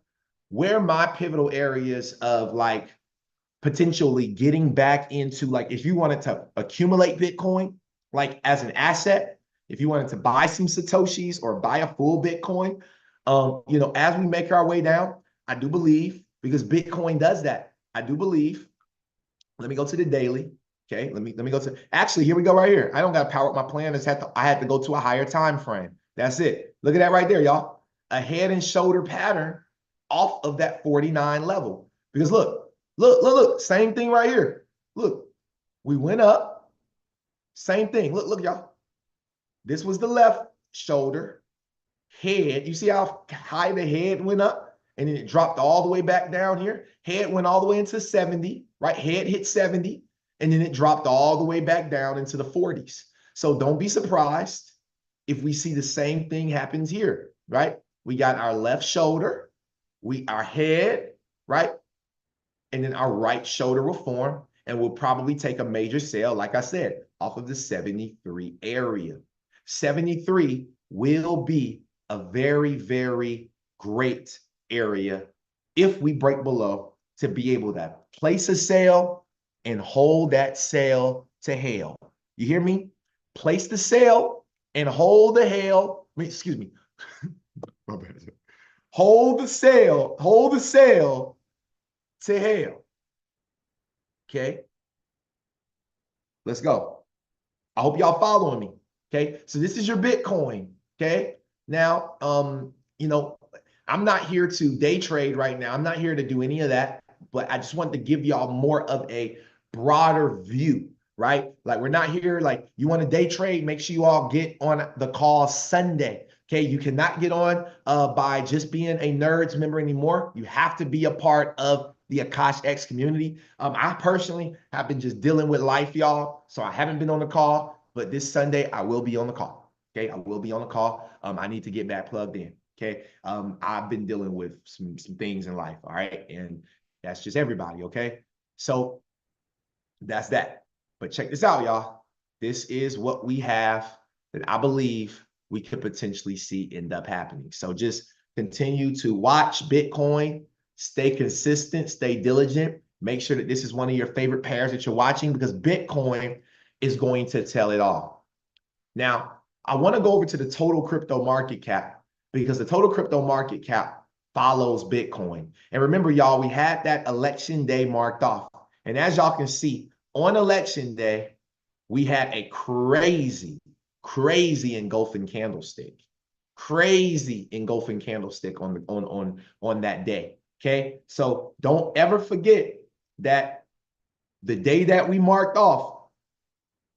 where my pivotal areas of like potentially getting back into, like, if you wanted to accumulate Bitcoin, like as an asset, if you wanted to buy some Satoshis or buy a full Bitcoin, as we make our way down, I do believe, because Bitcoin does that, I do believe. Let me go to the daily. Okay, let me go to, actually, here we go right here. I don't got to power up my plan. I had to go to a higher time frame. That's it. Look at that right there, y'all. A head and shoulder pattern off of that 49 level. Because look, same thing right here. Look, we went up, same thing. Look, y'all. This was the left shoulder, head. You see how high the head went up? And then it dropped all the way back down here. Head went all the way into 70, right? Head hit 70, and then it dropped all the way back down into the 40s. So don't be surprised if we see the same thing happens here, right? We got our left shoulder, our head, right? And then our right shoulder will form, and we'll probably take a major sale, like I said, off of the 73 area. 73 will be a very, very great area if we break below, to be able to place a sale and hold that sale to hell. You hear me? Place the sale and hold the hell. Excuse me. My bad. Hold the sale to hell. Okay. Let's go. I hope y'all following me. Okay. So this is your Bitcoin. Okay. Now, I'm not here to day trade right now. I'm not here to do any of that, but I just want to give y'all more of a broader view, right? Like, we're not here, like, you want to day trade, make sure you all get on the call Sunday. Okay, you cannot get on by just being a Nerds member anymore. You have to be a part of the Akash X community. I personally have been just dealing with life, y'all, so I haven't been on the call, but this Sunday I will be on the call. Okay, I will be on the call. I need to get back plugged in. Okay, I've been dealing with some things in life, all right, and that's just everybody. Okay, so that's that. But check this out, y'all. This is what we have that I believe we could potentially see end up happening. So just continue to watch Bitcoin, stay consistent, stay diligent. Make sure that this is one of your favorite pairs that you're watching, because Bitcoin is going to tell it all. Now, I want to go over to the total crypto market cap, because the total crypto market cap follows Bitcoin. And remember, y'all, we had that election day marked off. And as y'all can see, on election day, we had a crazy engulfing candlestick. Crazy engulfing candlestick on that day. Okay. So don't ever forget that the day that we marked off,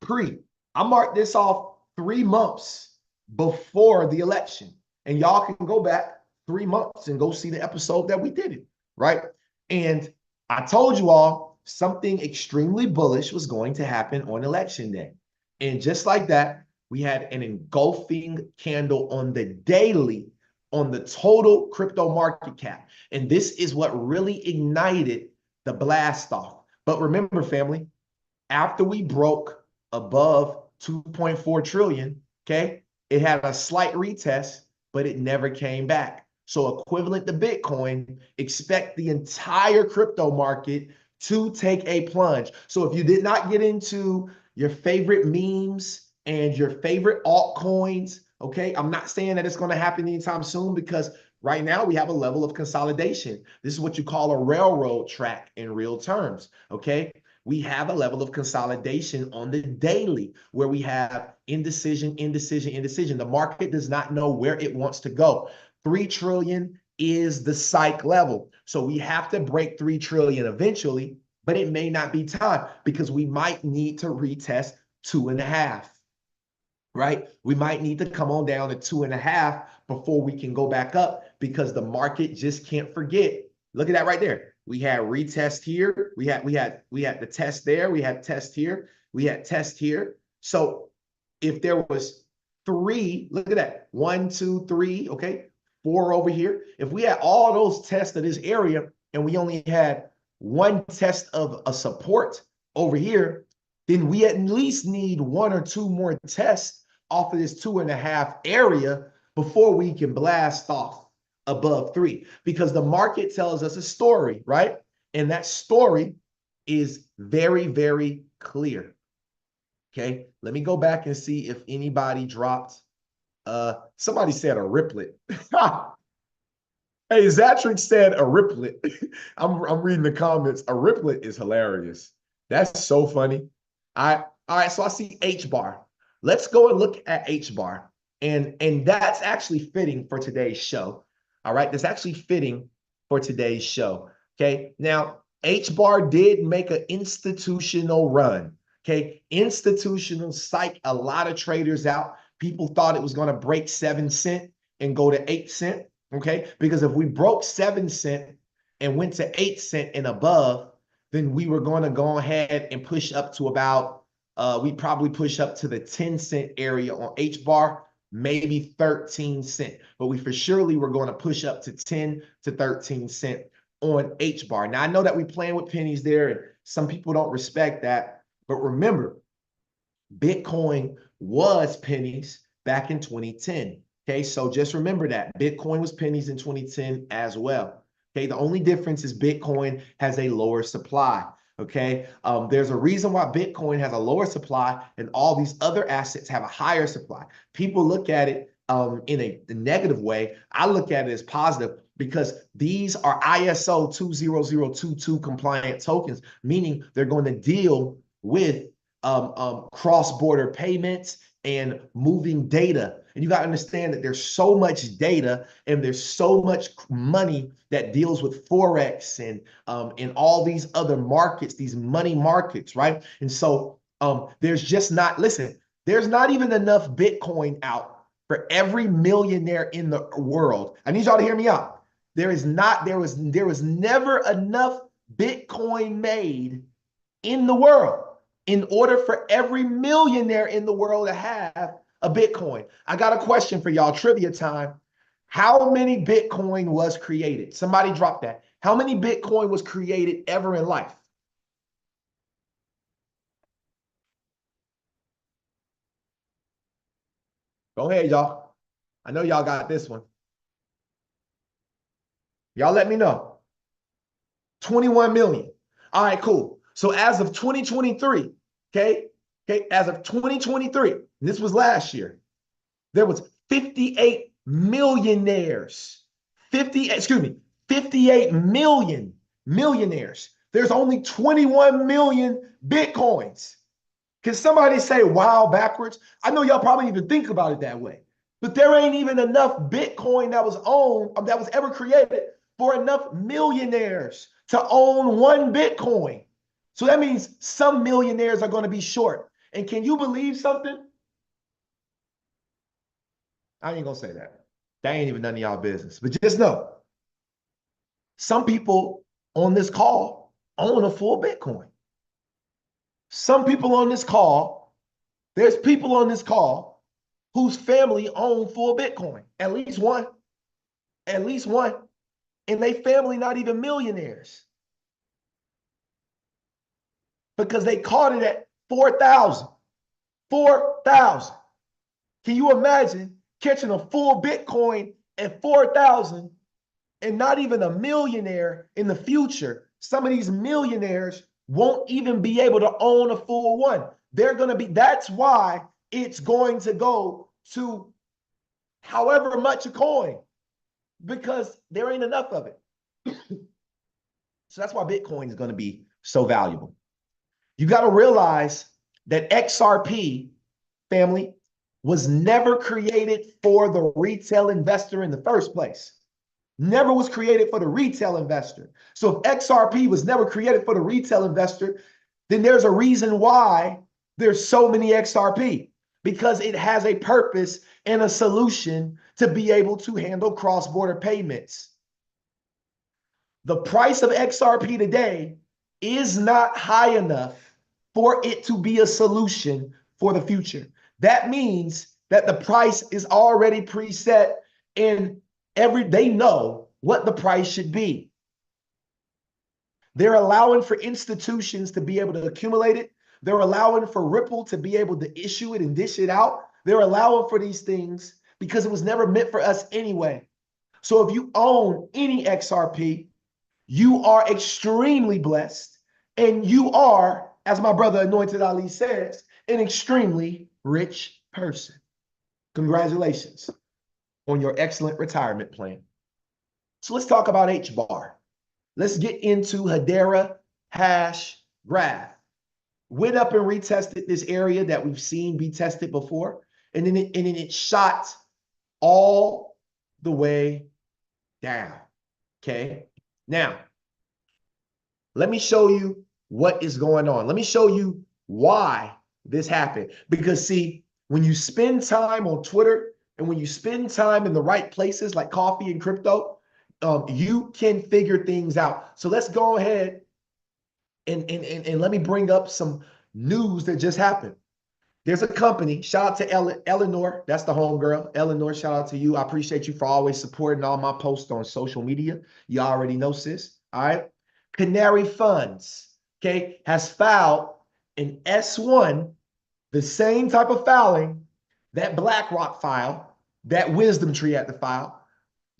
I marked this off 3 months before the election. And y'all can go back 3 months and go see the episode that we did it, right? And I told you all something extremely bullish was going to happen on election day. And just like that, we had an engulfing candle on the daily on the total crypto market cap. And this is what really ignited the blast off. But remember, family, after we broke above 2.4 trillion, okay, it had a slight retest, but it never came back. So equivalent to Bitcoin, expect the entire crypto market to take a plunge. So if you did not get into your favorite memes and your favorite altcoins, okay, I'm not saying that it's going to happen anytime soon, because right now we have a level of consolidation. This is what you call a railroad track in real terms, okay? We have a level of consolidation on the daily where we have indecision, indecision, indecision. The market does not know where it wants to go. 3 trillion is the psych level. So we have to break 3 trillion eventually, but it may not be time because we might need to retest 2.5, right? We might need to come on down to 2.5 before we can go back up, because the market just can't forget. Look at that right there. We had retest here. We had the test there. We had test here. We had test here. So if there was 3, look at that. 1, 2, 3, okay, 4 over here. If we had all those tests of this area and we only had 1 test of a support over here, then we at least need 1 or 2 more tests off of this 2.5 area before we can blast off above 3, because the market tells us a story, right? And that story is very, very clear. Okay, let me go back and see if anybody dropped. Somebody said a riplet. Hey, Zatrick said a riplet. I'm reading the comments. A riplet is hilarious. That's so funny. All right, so I see H bar. Let's go and look at H bar. And that's actually fitting for today's show. All right, that's actually fitting for today's show. Okay, now H bar did make an institutional run. Okay, institutional psych a lot of traders out. People thought it was going to break 7 cent and go to 8 cent. Okay, because if we broke 7 cent and went to 8 cent and above, then we were going to go ahead and push up to about, we probably push up to the 10 cent area on H bar, maybe 13 cent. But we for surely were going to push up to 10 to 13 cent on H bar. Now, I know that we playing with pennies there, and some people don't respect that. But remember, Bitcoin was pennies back in 2010. Okay, so just remember that Bitcoin was pennies in 2010 as well. Okay, the only difference is Bitcoin has a lower supply. Okay, there's a reason why Bitcoin has a lower supply and all these other assets have a higher supply. People look at it in a negative way. I look at it as positive, because these are ISO 20022 compliant tokens, meaning they're going to deal with cross-border payments and moving data. And you got to understand that there's so much data and there's so much money that deals with Forex and all these other markets, these money markets, right? And so there's just not, listen, there's not even enough Bitcoin out for every millionaire in the world. I need y'all to hear me out. There was never enough Bitcoin made in the world in order for every millionaire in the world to have a Bitcoin. I got a question for y'all, trivia time. How many Bitcoin was created? Somebody drop that. How many Bitcoin was created ever in life? Go ahead, y'all. I know y'all got this one. Y'all let me know. 21 million. All right, cool. So as of 2023, okay, as of 2023, this was last year, there was 58 millionaires. 58 million millionaires. There's only 21 million Bitcoins. Can somebody say wow backwards? I know y'all probably even think about it that way, but there ain't even enough Bitcoin that was owned, that was ever created for enough millionaires to own 1 Bitcoin. So that means some millionaires are going to be short. And can you believe something? I ain't gonna say that. That ain't even none of y'all business. But just know, some people on this call own a full Bitcoin. Some people on this call, there's people on this call whose family own full Bitcoin. At least one. At least one. And they family not even millionaires. because they caught it at 4,000. 4,000. Can you imagine catching a full Bitcoin at 4,000 and not even a millionaire in the future? Some of these millionaires won't even be able to own a full one. They're going to be, that's why it's going to go to however much a coin, because there ain't enough of it. So that's why Bitcoin is going to be so valuable. You got to realize that XRP, family, was never created for the retail investor in the first place. Never was created for the retail investor. So if XRP was never created for the retail investor, then there's a reason why there's so many XRP, because it has a purpose and a solution to be able to handle cross-border payments. The price of XRP today is not high enough for it to be a solution for the future. That means that the price is already preset and they know what the price should be. They're allowing for institutions to be able to accumulate it. They're allowing for Ripple to be able to issue it and dish it out. They're allowing for these things because it was never meant for us anyway. So if you own any XRP, you are extremely blessed, and you are, as my brother Anointed Ali says, an extremely rich person. Congratulations on your excellent retirement plan. So let's talk about HBAR. Let's get into Hedera hash graph. Went up and retested this area that we've seen be tested before, and then it shot all the way down. Okay. Now, let me show you what is going on. Let me show you why this happened. Because see, when you spend time on Twitter and when you spend time in the right places like coffee and crypto, you can figure things out. So let's go ahead and let me bring up some news that just happened. There's a company, shout out to Eleanor, that's the homegirl. Eleanor, shout out to you. I appreciate you for always supporting all my posts on social media. You already know, sis. All right. Canary Funds, okay, has filed an S1, the same type of filing that BlackRock filed, that Wisdom Tree had to file,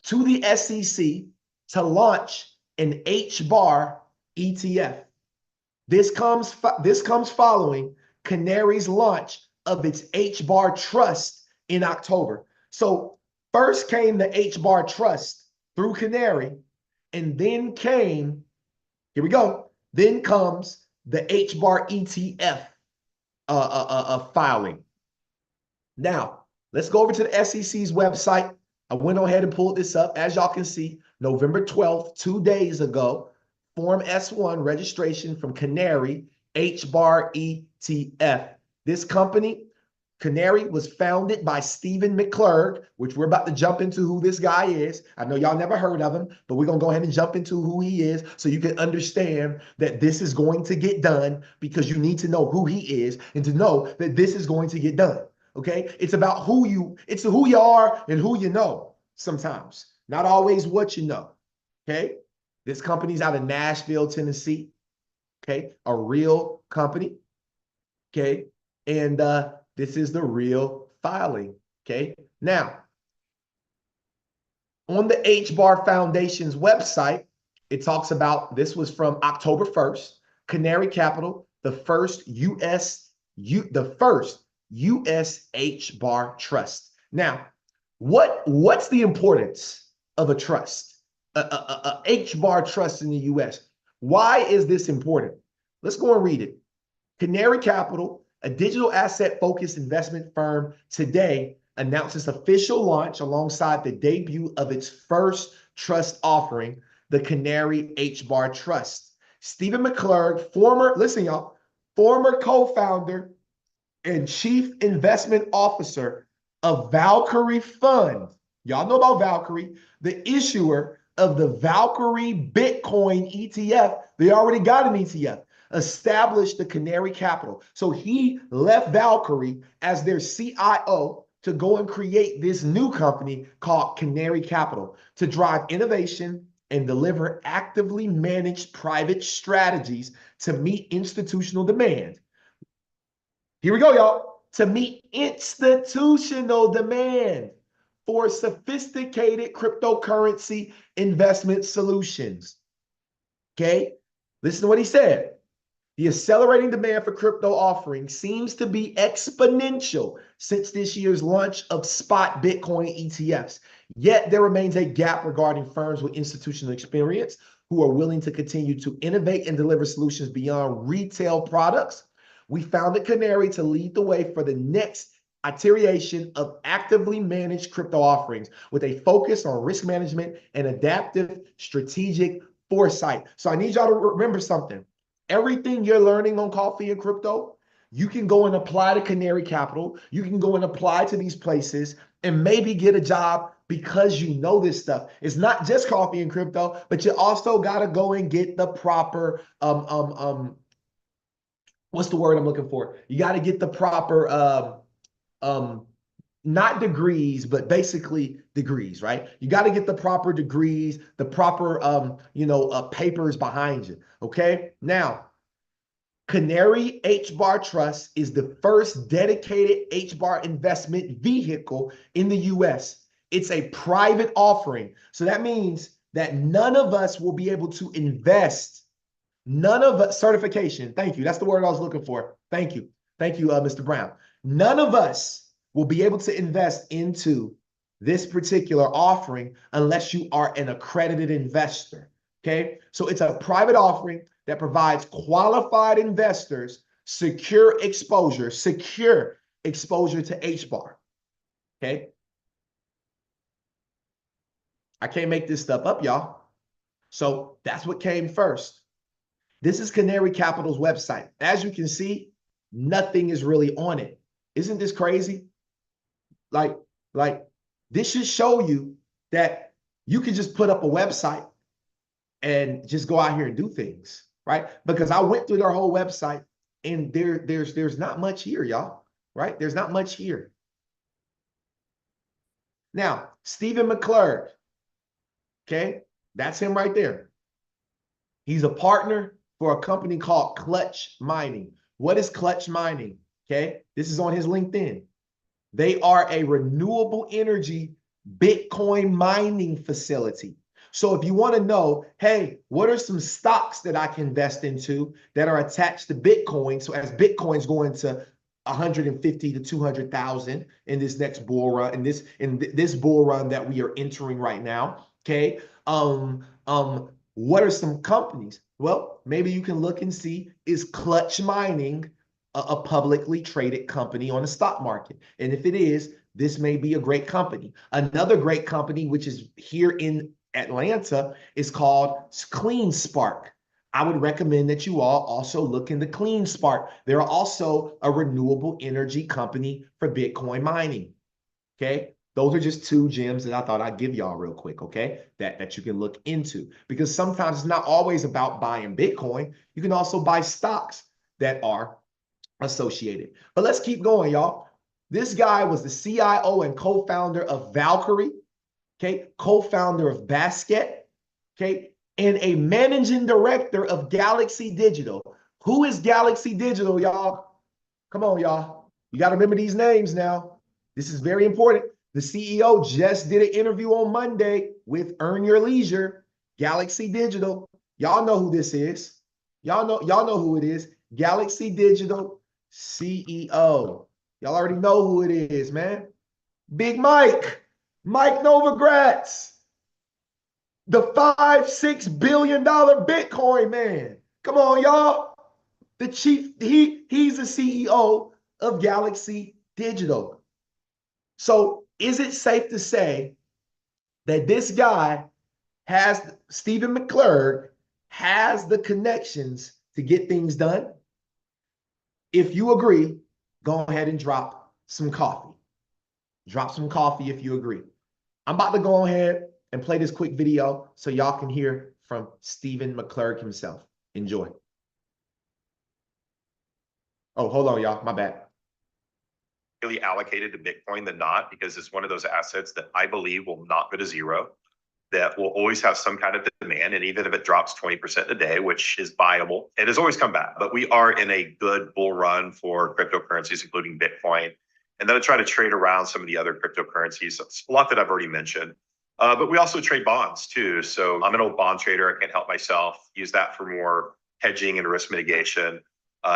to the SEC to launch an HBAR ETF. This comes following Canary's launch of its HBAR Trust in October. So first came the HBAR Trust through Canary, and then came, here we go, then comes the HBAR ETF filing. Now, let's go over to the SEC's website. I went ahead and pulled this up. As y'all can see, November 12th, 2 days ago, Form S1 registration from Canary, HBAR ETF. This company, Canary, was founded by Stephen McClurg, which we're about to jump into who this guy is. I know y'all never heard of him, but we're going to go ahead and jump into who he is so you can understand that this is going to get done, because you need to know who he is and to know that this is going to get done. Okay? It's about who you are and who you know sometimes, not always what you know. Okay? This company's out of Nashville, Tennessee. Okay? A real company. Okay? And this is the real filing. Okay? Now, on the HBAR Foundation's website, it talks about, this was from October 1st, Canary Capital, the first US HBAR trust. Now, what's the importance of a trust? A HBAR trust in the US. Why is this important? Let's go and read it. Canary Capital, a digital asset-focused investment firm, today announces official launch alongside the debut of its first trust offering, the Canary HBAR Trust. Stephen McClurg, former co-founder and chief investment officer of Valkyrie Fund. Y'all know about Valkyrie, the issuer of the Valkyrie Bitcoin ETF. They already got an ETF. Established the Canary Capital. So he left Valkyrie as their CIO to go and create this new company called Canary Capital to drive innovation, and deliver actively managed private strategies to meet institutional demand. Here we go, y'all. To meet institutional demand for sophisticated cryptocurrency investment solutions. Okay, listen to what he said. The accelerating demand for crypto offerings seems to be exponential since this year's launch of spot Bitcoin ETFs. Yet there remains a gap regarding firms with institutional experience who are willing to continue to innovate and deliver solutions beyond retail products. We found at Canary to lead the way for the next iteration of actively managed crypto offerings with a focus on risk management and adaptive strategic foresight. So I need y'all to remember something. Everything you're learning on Coffee and Crypto, you can go and apply to Canary Capital. You can go and apply to these places and maybe get a job because you know this stuff. It's not just Coffee and Crypto, but you also got to go and get the proper, what's the word I'm looking for? You got to get the proper, not degrees, but basically degrees, right? You got to get the proper degrees, the proper, papers behind you. Okay. Now, Canary HBAR Trust is the first dedicated HBAR investment vehicle in the US. It's a private offering. So that means that none of us will be able to invest. None of us, certification. Thank you. That's the word I was looking for. Thank you. Thank you, Mr. Brown. None of us will be able to invest into this particular offering unless you are an accredited investor. Okay. So it's a private offering that provides qualified investors secure exposure to HBAR. Okay. I can't make this stuff up, y'all. So that's what came first. This is Canary Capital's website. As you can see, nothing is really on it. Isn't this crazy? Like this should show you that you can just put up a website and just go out here and do things, right? Because I went through their whole website and there's not much here, y'all, right? There's not much here. Now, Stephen McClurg, okay? That's him right there. He's a partner for a company called Clutch Mining. What is Clutch Mining? Okay, this is on his LinkedIn. They are a renewable energy Bitcoin mining facility. So if you want to know, hey, what are some stocks that I can invest into that are attached to Bitcoin? So as Bitcoin's going to 150 to 200,000 in this next bull run, in this bull run that we are entering right now. Okay. What are some companies? Well, maybe you can look and see, is Clutch Mining a publicly traded company on the stock market? And if it is, this may be a great company. Another great company, which is here in Atlanta, is called CleanSpark. I would recommend that you all also look into CleanSpark. They're also a renewable energy company for Bitcoin mining. Okay. Those are just two gems that I thought I'd give y'all real quick, okay? That you can look into, because sometimes it's not always about buying Bitcoin. You can also buy stocks that are associated. But let's keep going, y'all. This guy was the CIO and co-founder of Valkyrie, okay? Co-founder of Basket, okay? And a managing director of Galaxy Digital. Who is Galaxy Digital, y'all? Come on, y'all. You got to remember these names now. This is very important. The CEO just did an interview on Monday with Earn Your Leisure, Galaxy Digital. Y'all know who this is. Y'all know who it is. Galaxy Digital CEO. Y'all already know who it is, man. Big Mike Novogratz. The $5-6 billion Bitcoin man. Come on, y'all. The chief, he's the CEO of Galaxy Digital. So is it safe to say that this guy has, Stephen McClurg, has the connections to get things done? If you agree, go ahead and drop some coffee. Drop some coffee if you agree. I'm about to go ahead and play this quick video so y'all can hear from Stephen McClurg himself. Enjoy. Oh, hold on, y'all. My bad. Really allocated to Bitcoin than not, because it's one of those assets that I believe will not go to zero. that will always have some kind of demand. And even if it drops 20% a day, which is viable, it has always come back. But we are in a good bull run for cryptocurrencies, including Bitcoin. And then I try to trade around some of the other cryptocurrencies. It's a lot that I've already mentioned. But we also trade bonds too. So I'm an old bond trader. I can help myself use that for more hedging and risk mitigation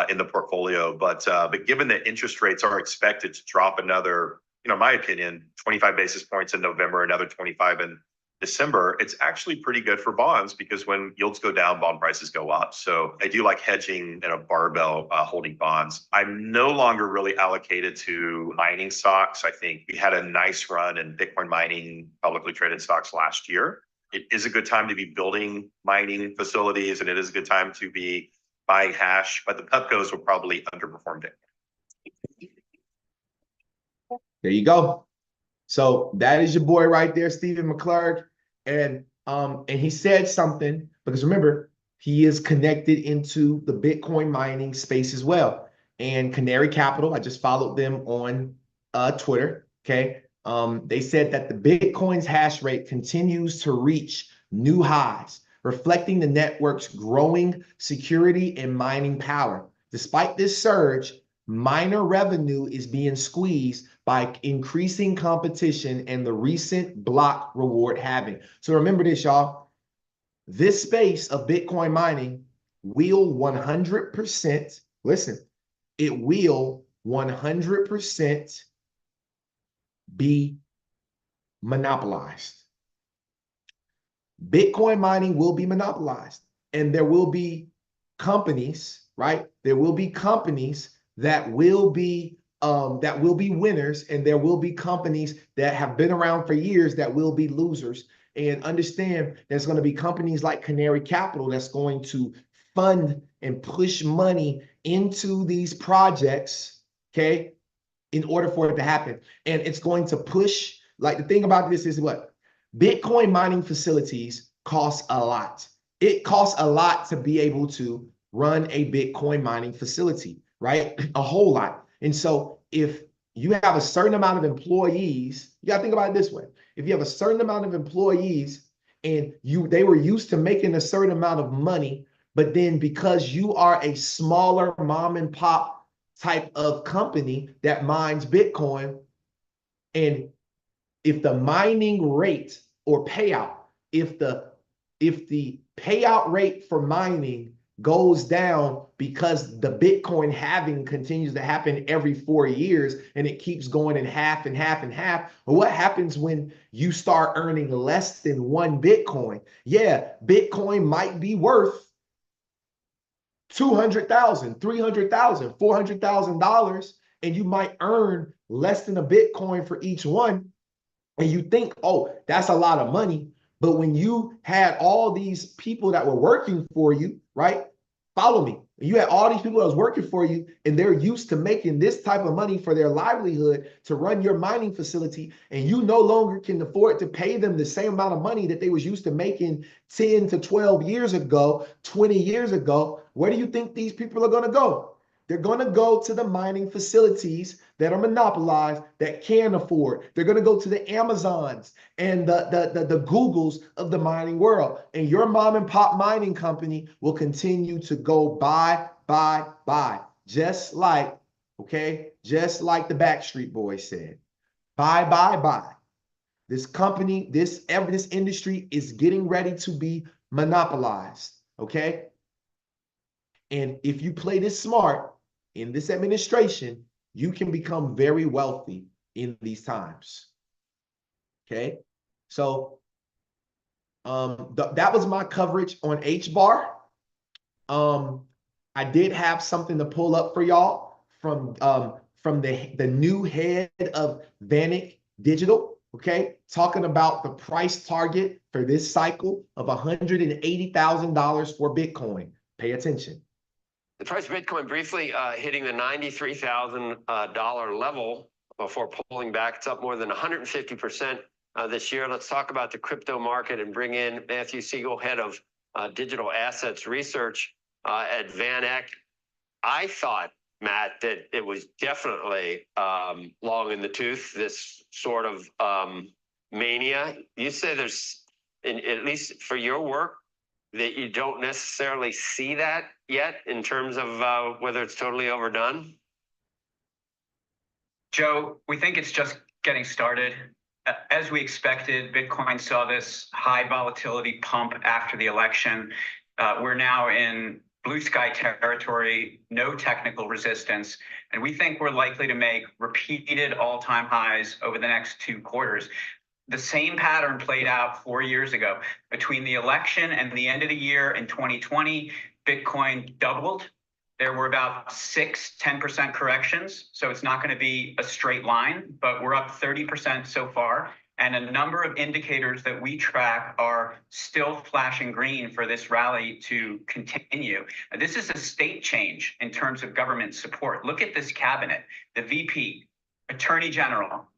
in the portfolio. But given that interest rates are expected to drop another, in my opinion, 25 basis points in November, another 25 in December, it's actually pretty good for bonds because when yields go down, bond prices go up. So I do like hedging in a barbell holding bonds. I'm no longer really allocated to mining stocks. I think we had a nice run in Bitcoin mining publicly traded stocks last year. It is a good time to be building mining facilities, and it is a good time to be buying hash, but the Pepcos will probably underperform it. There you go. So that is your boy right there, Stephen McClurg. And he said something, because remember, he is connected into the Bitcoin mining space as well. And Canary Capital, I just followed them on Twitter. Okay. They said that the Bitcoin's hash rate continues to reach new highs, reflecting the network's growing security and mining power. Despite this surge, miner revenue is being squeezed by increasing competition and the recent block reward halving. So remember this, y'all. This space of Bitcoin mining will 100%, listen, it will 100% be monopolized. Bitcoin mining will be monopolized, and there will be companies, right? There will be companies that will be winners, and there will be companies that have been around for years that will be losers. And understand there's going to be companies like Canary Capital that's going to fund and push money into these projects, okay, in order for it to happen. And it's going to push, like the thing about this is what? Bitcoin mining facilities cost a lot. It costs a lot to be able to run a Bitcoin mining facility, right? A whole lot. And so if you have a certain amount of employees, you got to think about it this way. If you have a certain amount of employees and they were used to making a certain amount of money, but then because you are a smaller mom and pop type of company that mines Bitcoin, and if the mining rate or payout, if the payout rate for mining goes down because the Bitcoin halving continues to happen every 4 years and it keeps going in half and half and half, well, what happens when you start earning less than 1 Bitcoin? Yeah, Bitcoin might be worth $200,000, $300,000, $400,000, and you might earn less than a Bitcoin for each one. And you think, oh, that's a lot of money. But when you had all these people that were working for you, right? Follow me. You had all these people that was working for you, and they're used to making this type of money for their livelihood to run your mining facility, and you no longer can afford to pay them the same amount of money that they was used to making 10 to 12 years ago, 20 years ago. Where do you think these people are going to go? They're going to go to the mining facilities that are monopolized, that can afford. They're going to go to the Amazons and the Googles of the mining world. And your mom and pop mining company will continue to go buy. Just like, okay, just like the Backstreet Boys said, buy. This company, this industry is getting ready to be monopolized, okay? And if you play this smart in this administration, you can become very wealthy in these times. Okay. So that was my coverage on HBAR. I did have something to pull up for y'all from the new head of Vanik Digital. Okay, talking about the price target for this cycle of $180,000 for Bitcoin. Pay attention. The price of Bitcoin briefly hitting the $93,000 level before pulling back. It's up more than 150% this year. Let's talk about the crypto market and bring in Matthew Siegel, head of digital assets research at VanEck. I thought, Matt, that it was definitely long in the tooth, this sort of mania. You say there's at least for your work, that you don't necessarily see that yet in terms of whether it's totally overdone? Joe, we think it's just getting started. As we expected, Bitcoin saw this high volatility pump after the election. We're now in blue sky territory, no technical resistance, and we think we're likely to make repeated all-time highs over the next 2 quarters. The same pattern played out 4 years ago. Between the election and the end of the year in 2020, Bitcoin doubled. There were about 10% corrections, so it's not going to be a straight line, but we're up 30% so far. And a number of indicators that we track are still flashing green for this rally to continue. This is a state change in terms of government support. Look at this cabinet, the VP, Attorney General,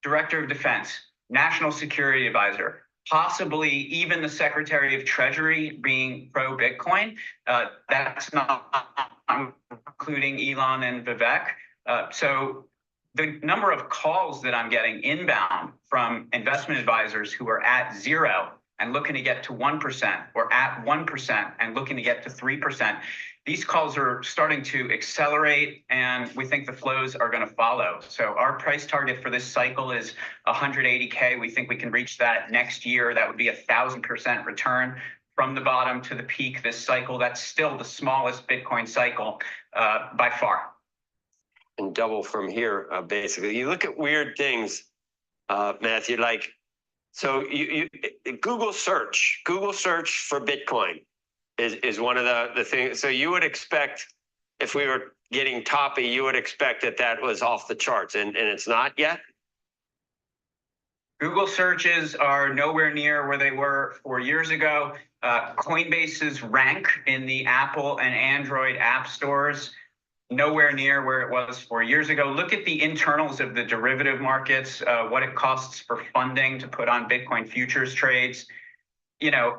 Director of Defense, National Security Advisor, possibly even the Secretary of Treasury being pro-Bitcoin. That's not including Elon and Vivek. So the number of calls that I'm getting inbound from investment advisors who are at 0 and looking to get to 1%, or at 1% and looking to get to 3%, these calls are starting to accelerate, and we think the flows are going to follow. So our price target for this cycle is 180K. We think we can reach that next year. That would be 1,000% return from the bottom to the peak this cycle. That's still the smallest Bitcoin cycle by far. And double from here, basically. You look at weird things, Matthew, like, so you Google search for Bitcoin is one of the things. So you would expect, if we were getting toppy, you would expect that was off the charts, and it's not yet? Google searches are nowhere near where they were 4 years ago. Coinbase's rank in the Apple and Android app stores, nowhere near where it was 4 years ago. Look at the internals of the derivative markets, what it costs for funding to put on Bitcoin futures trades. You know,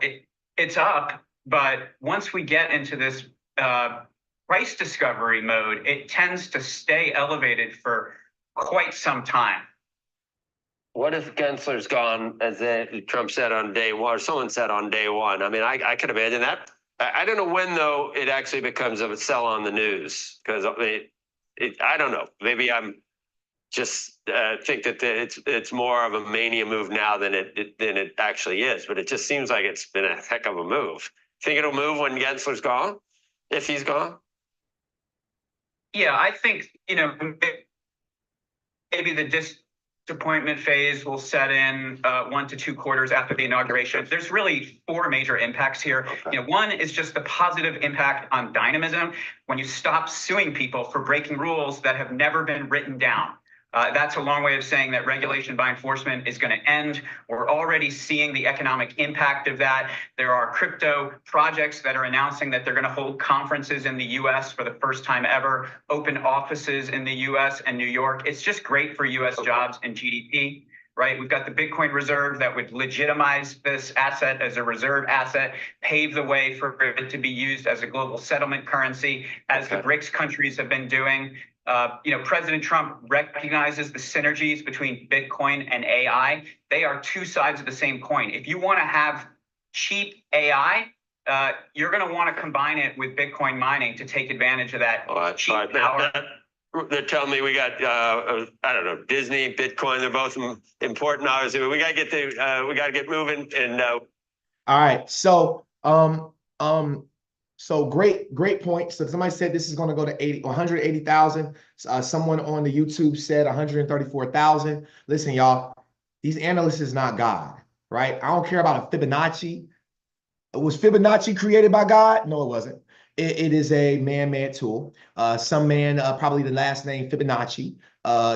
it's up, but once we get into this price discovery mode, it tends to stay elevated for quite some time. What if Gensler's gone, as Trump said on day one, or someone said on day one? I mean, I could imagine that. I don't know when, though, it actually becomes a sell on the news, because I don't know. Maybe I'm just think that it's more of a mania move now than it actually is. But it just seems like it's been a heck of a move. Think it'll move when Gensler's gone, if he's gone? Yeah, I think, you know, maybe the disappointment phase will set in 1 to 2 quarters after the inauguration. There's really 4 major impacts here. Okay. You know, one is just the positive impact on dynamism when you stop suing people for breaking rules that have never been written down. That's a long way of saying that regulation by enforcement is going to end. We're already seeing the economic impact of that. There are crypto projects that are announcing that they're going to hold conferences in the US for the first time ever, open offices in the US and New York. It's just great for US jobs and GDP, right? We've got the Bitcoin reserve that would legitimize this asset as a reserve asset, pave the way for it to be used as a global settlement currency, as the BRICS countries have been doing. You know, President Trump recognizes the synergies between Bitcoin and AI. They are 2 sides of the same coin. If you want to have cheap AI, you're going to want to combine it with Bitcoin mining to take advantage of that cheap power. They're telling me we got, I don't know, Disney, Bitcoin. They're both important, obviously, but we got to get moving. And all right, so so great point. So somebody said this is going to go to 180,000. Someone on the YouTube said 134,000. Listen, y'all, these analysts is not God, right? I don't care about a Fibonacci. Was Fibonacci created by God? No, it wasn't. It is a man-made tool. Some man, probably the last name Fibonacci,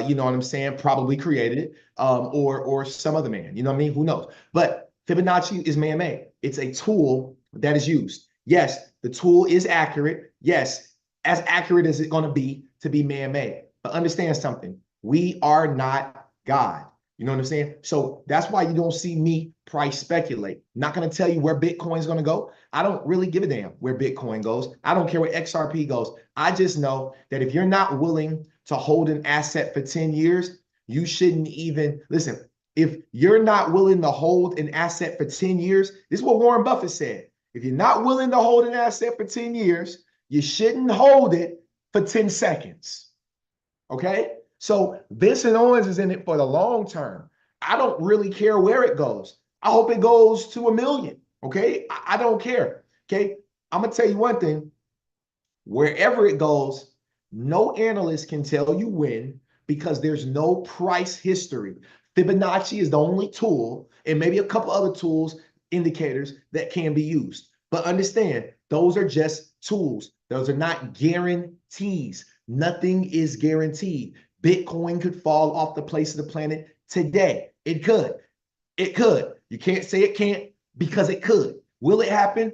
you know what I'm saying, probably created it, or some other man, you know what I mean? Who knows? But Fibonacci is man-made. It's a tool that is used. Yes, the tool is accurate. Yes, as accurate as it's going to be man-made. But understand something. We are not God. You know what I'm saying? So that's why you don't see me price speculate. Not going to tell you where Bitcoin is going to go. I don't really give a damn where Bitcoin goes. I don't care where XRP goes. I just know that if you're not willing to hold an asset for 10 years, you shouldn't even listen. If you're not willing to hold an asset for 10 years, this is what Warren Buffett said. If you're not willing to hold an asset for 10 years, you shouldn't hold it for 10 seconds. Okay? So Vincent Owens is in it for the long term. I don't really care where it goes. I hope it goes to 1 million. Okay? I don't care. Okay? I'm going to tell you one thing. Wherever it goes, no analyst can tell you when because there's no price history. Fibonacci is the only tool, and maybe a couple other tools, indicators that can be used. But understand, those are just tools. Those are not guarantees. Nothing is guaranteed. Bitcoin could fall off the face of the planet today. It could. It could. You can't say it can't because it could. Will it happen?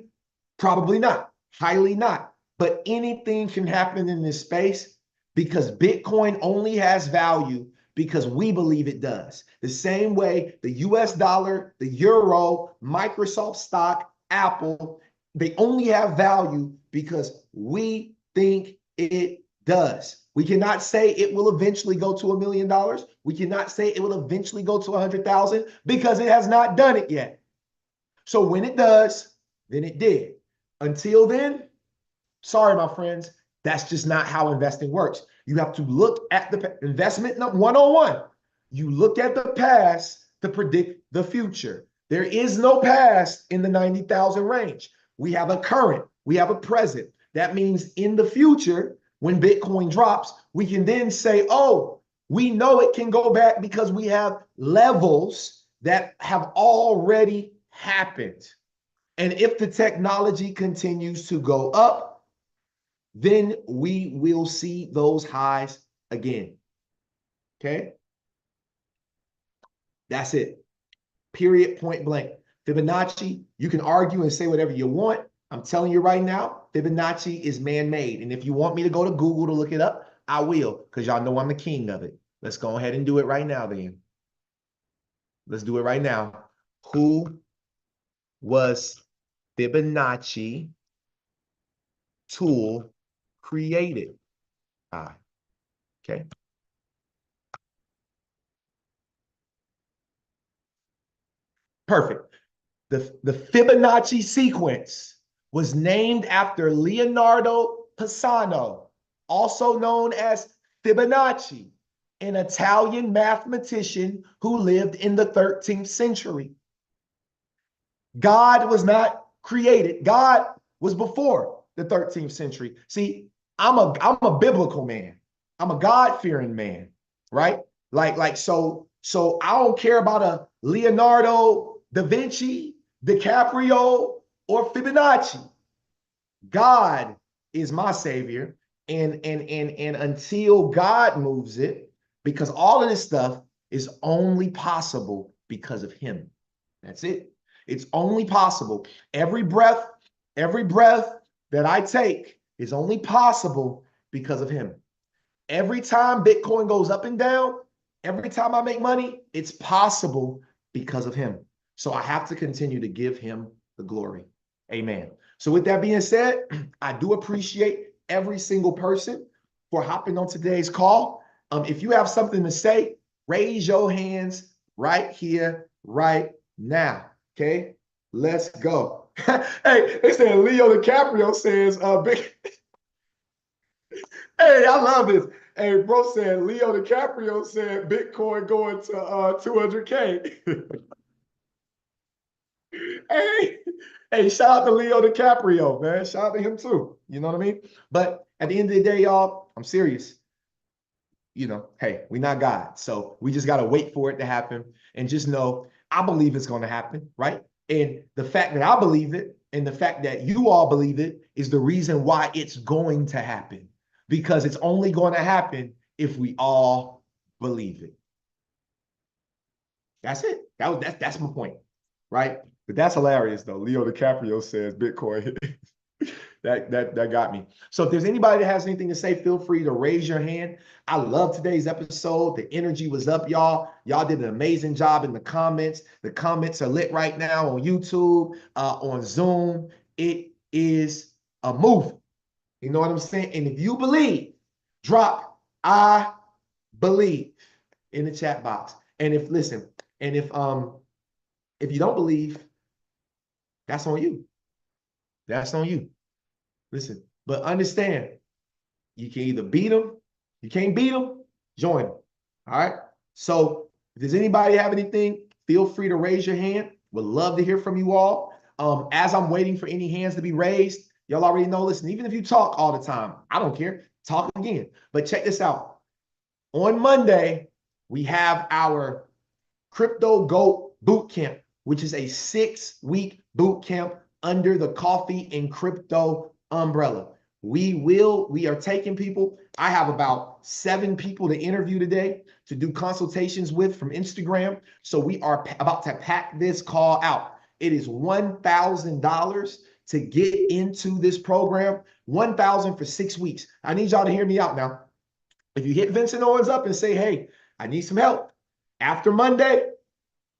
Probably not. Highly not. But anything can happen in this space because Bitcoin only has value because we believe it does. The same way the US dollar, the euro, Microsoft stock, Apple, they only have value because we think it does. We cannot say it will eventually go to $1 million. We cannot say it will eventually go to 100,000 because it has not done it yet. So when it does, then it did. Until then, sorry, my friends, that's just not how investing works. You have to look at the investment one-on-one. You look at the past to predict the future. There is no past in the 90,000 range. We have a current, we have a present. That means in the future, when Bitcoin drops, we can then say, oh, we know it can go back because we have levels that have already happened. And if the technology continues to go up, then we will see those highs again. Okay? That's it. Period, point blank. Fibonacci, you can argue and say whatever you want. I'm telling you right now, Fibonacci is man-made. And if you want me to go to Google to look it up, I will, because y'all know I'm the king of it. Let's go ahead and do it right now then. Let's do it right now. Who was Fibonacci tool created? Okay. Perfect. The Fibonacci sequence was named after Leonardo Pisano, also known as Fibonacci, an Italian mathematician who lived in the 13th century. God was not created. God was before the 13th century. See, I'm a biblical man. I'm a God-fearing man, right? So I don't care about a Leonardo da Vinci, DiCaprio, or Fibonacci. God is my savior. And until God moves it, because all of this stuff is only possible because of him. That's it. It's only possible. Every breath that I take is only possible because of him. Every time Bitcoin goes up and down, every time I make money, it's possible because of him. So I have to continue to give him the glory. Amen. So with that being said, I do appreciate every single person for hopping on today's call. If you have something to say, raise your hands right here, right now. Okay, let's go. Hey, they said Leo DiCaprio says big. Hey, I love this. Hey, bro said Leo DiCaprio said Bitcoin going to 200K. Hey, shout out to Leo DiCaprio, man. Shout out to him too. You know what I mean? But at the end of the day, y'all, I'm serious. You know, hey, we're not God. So we just got to wait for it to happen and just know I believe it's going to happen, right? And the fact that I believe it and the fact that you all believe it is the reason why it's going to happen, because it's only going to happen if we all believe it. That's it. That's my point, right? But that's hilarious though. Leo DiCaprio says Bitcoin. That got me. So if there's anybody that has anything to say, feel free to raise your hand. I love today's episode. The energy was up, y'all. Y'all did an amazing job in the comments. The comments are lit right now on YouTube, on Zoom. It is a movie. You know what I'm saying? And if you believe, drop I believe in the chat box. And listen, And if you don't believe, that's on you. That's on you. Listen, but understand, you can either beat them, you can't beat them, join them. All right. So if does anybody have anything, feel free to raise your hand. Would love to hear from you all. As I'm waiting for any hands to be raised, y'all already know, listen, even if you talk all the time, I don't care. Talk again. But check this out. On Monday, we have our Crypto GOAT Boot Camp, which is a 6-week boot camp under the Coffee and Crypto umbrella. We are taking people. I have about 7 people to interview today to do consultations with from Instagram. So we are about to pack this call out. It is $1,000 to get into this program. $1,000 for 6 weeks. I need y'all to hear me out now. If you hit Vincent Owens up and say, hey, I need some help. After Monday,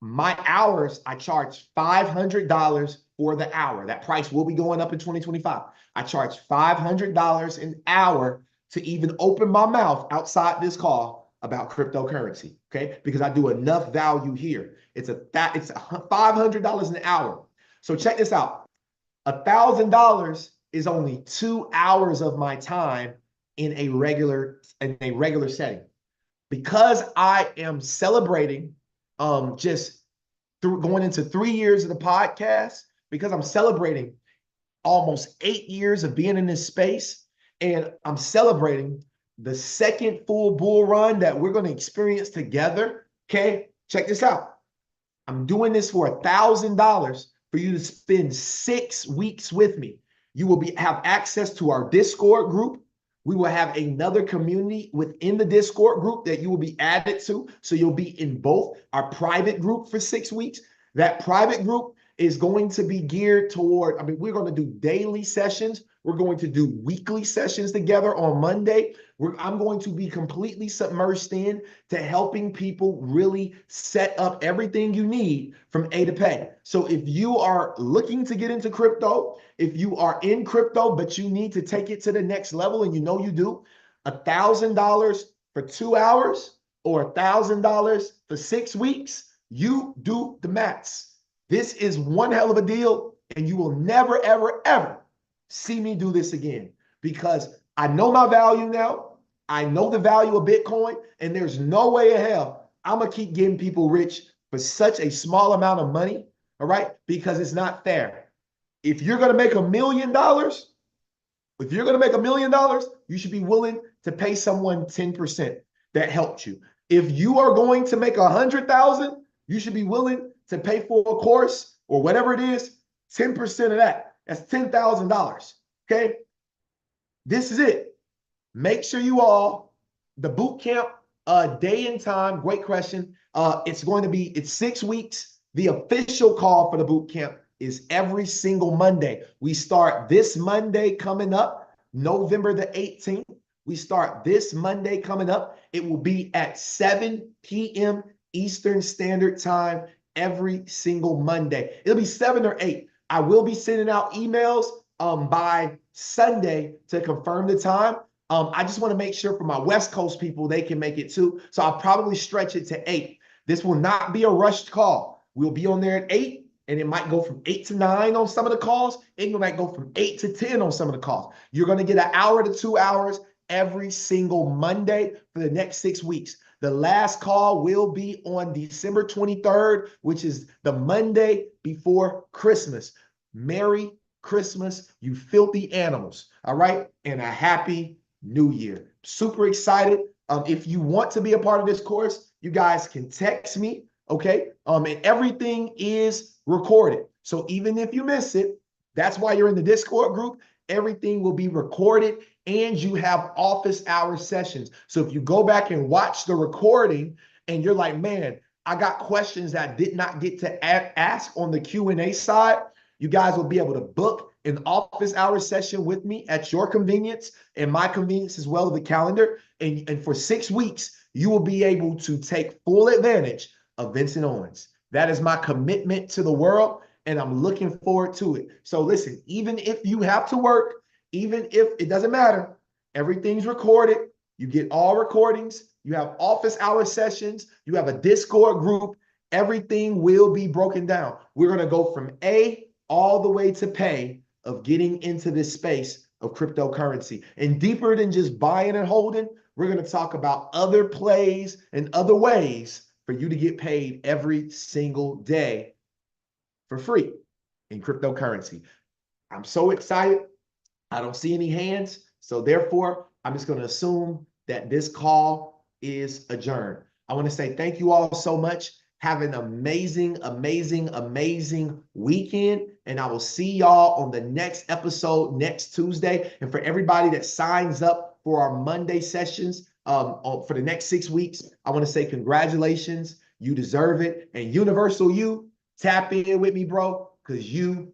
my hours, I charge $500 for the hour. That price will be going up in 2025. I charge $500 an hour to even open my mouth outside this call about cryptocurrency, okay? Because I do enough value here. It's $500 an hour. So check this out. $1,000 is only 2 hours of my time in a regular setting. Because I am celebrating just going into 3 years of the podcast, because I'm celebrating almost 8 years of being in this space, and I'm celebrating the second full bull run that we're going to experience together. Okay, check this out. I'm doing this for $1,000 for you to spend 6 weeks with me. You will have access to our Discord group. We will have another community within the Discord group that you will be added to. So you'll be in both our private group for 6 weeks. That private group is going to be geared toward, we're going to do daily sessions. We're going to do weekly sessions together on Monday. I'm going to be completely submersed in to helping people really set up everything you need from A to P. So if you are looking to get into crypto, if you are in crypto, but you need to take it to the next level, and you know you do, $1,000 for 2 hours or $1,000 for 6 weeks, you do the maths. This is one hell of a deal, and you will never, ever, ever see me do this again, because I know my value now. I know the value of Bitcoin, and there's no way in hell I'm going to keep getting people rich for such a small amount of money, all right? Because it's not fair. If you're going to make $1 million, you should be willing to pay someone 10% that helped you. If you are going to make 100,000, you should be willing to pay for a course or whatever it is, 10% of that. That's $10,000. Okay. This is it. Make sure you all, the boot camp, day and time, great question. It's 6 weeks. The official call for the boot camp is every single Monday. We start this Monday coming up, November the 18th. We start this Monday coming up. It will be at 7 p.m. Eastern Standard Time every single Monday. It'll be 7 or 8. I will be sending out emails by Sunday to confirm the time. I just want to make sure for my West Coast people, they can make it too. So I'll probably stretch it to 8. This will not be a rushed call. We'll be on there at 8, and it might go from 8 to 9 on some of the calls. It might go from 8 to 10 on some of the calls. You're going to get 1 hour to 2 hours every single Monday for the next 6 weeks. The last call will be on December 23rd, which is the Monday before Christmas. Merry Christmas, you filthy animals. All right. And a happy New Year. Super excited. If you want to be a part of this course, you guys can text me. Okay. And everything is recorded. So even if you miss it, that's why you're in the Discord group. Everything will be recorded, and you have office hour sessions. So if you go back and watch the recording and you're like, man, I got questions that I did not get to ask on the Q&A side, you guys will be able to book an office hour session with me at your convenience and my convenience as well as the calendar. And for 6 weeks, you will be able to take full advantage of Vincent Owens. That is my commitment to the world, and I'm looking forward to it. So listen, even if you have to work, even if it doesn't matter, everything's recorded. You get all recordings. You have office hour sessions. You have a Discord group. Everything will be broken down. We're going to go from A all the way to pay of getting into this space of cryptocurrency. And deeper than just buying and holding, we're going to talk about other plays and other ways for you to get paid every single day for free in cryptocurrency. I'm so excited. I don't see any hands. So therefore, I'm just going to assume that this call is adjourned. I want to say thank you all so much. Have an amazing, amazing, amazing weekend. And I will see y'all on the next episode next Tuesday. And for everybody that signs up for our Monday sessions for the next 6 weeks, I want to say congratulations. You deserve it. And Universal You, tap in with me, bro, because you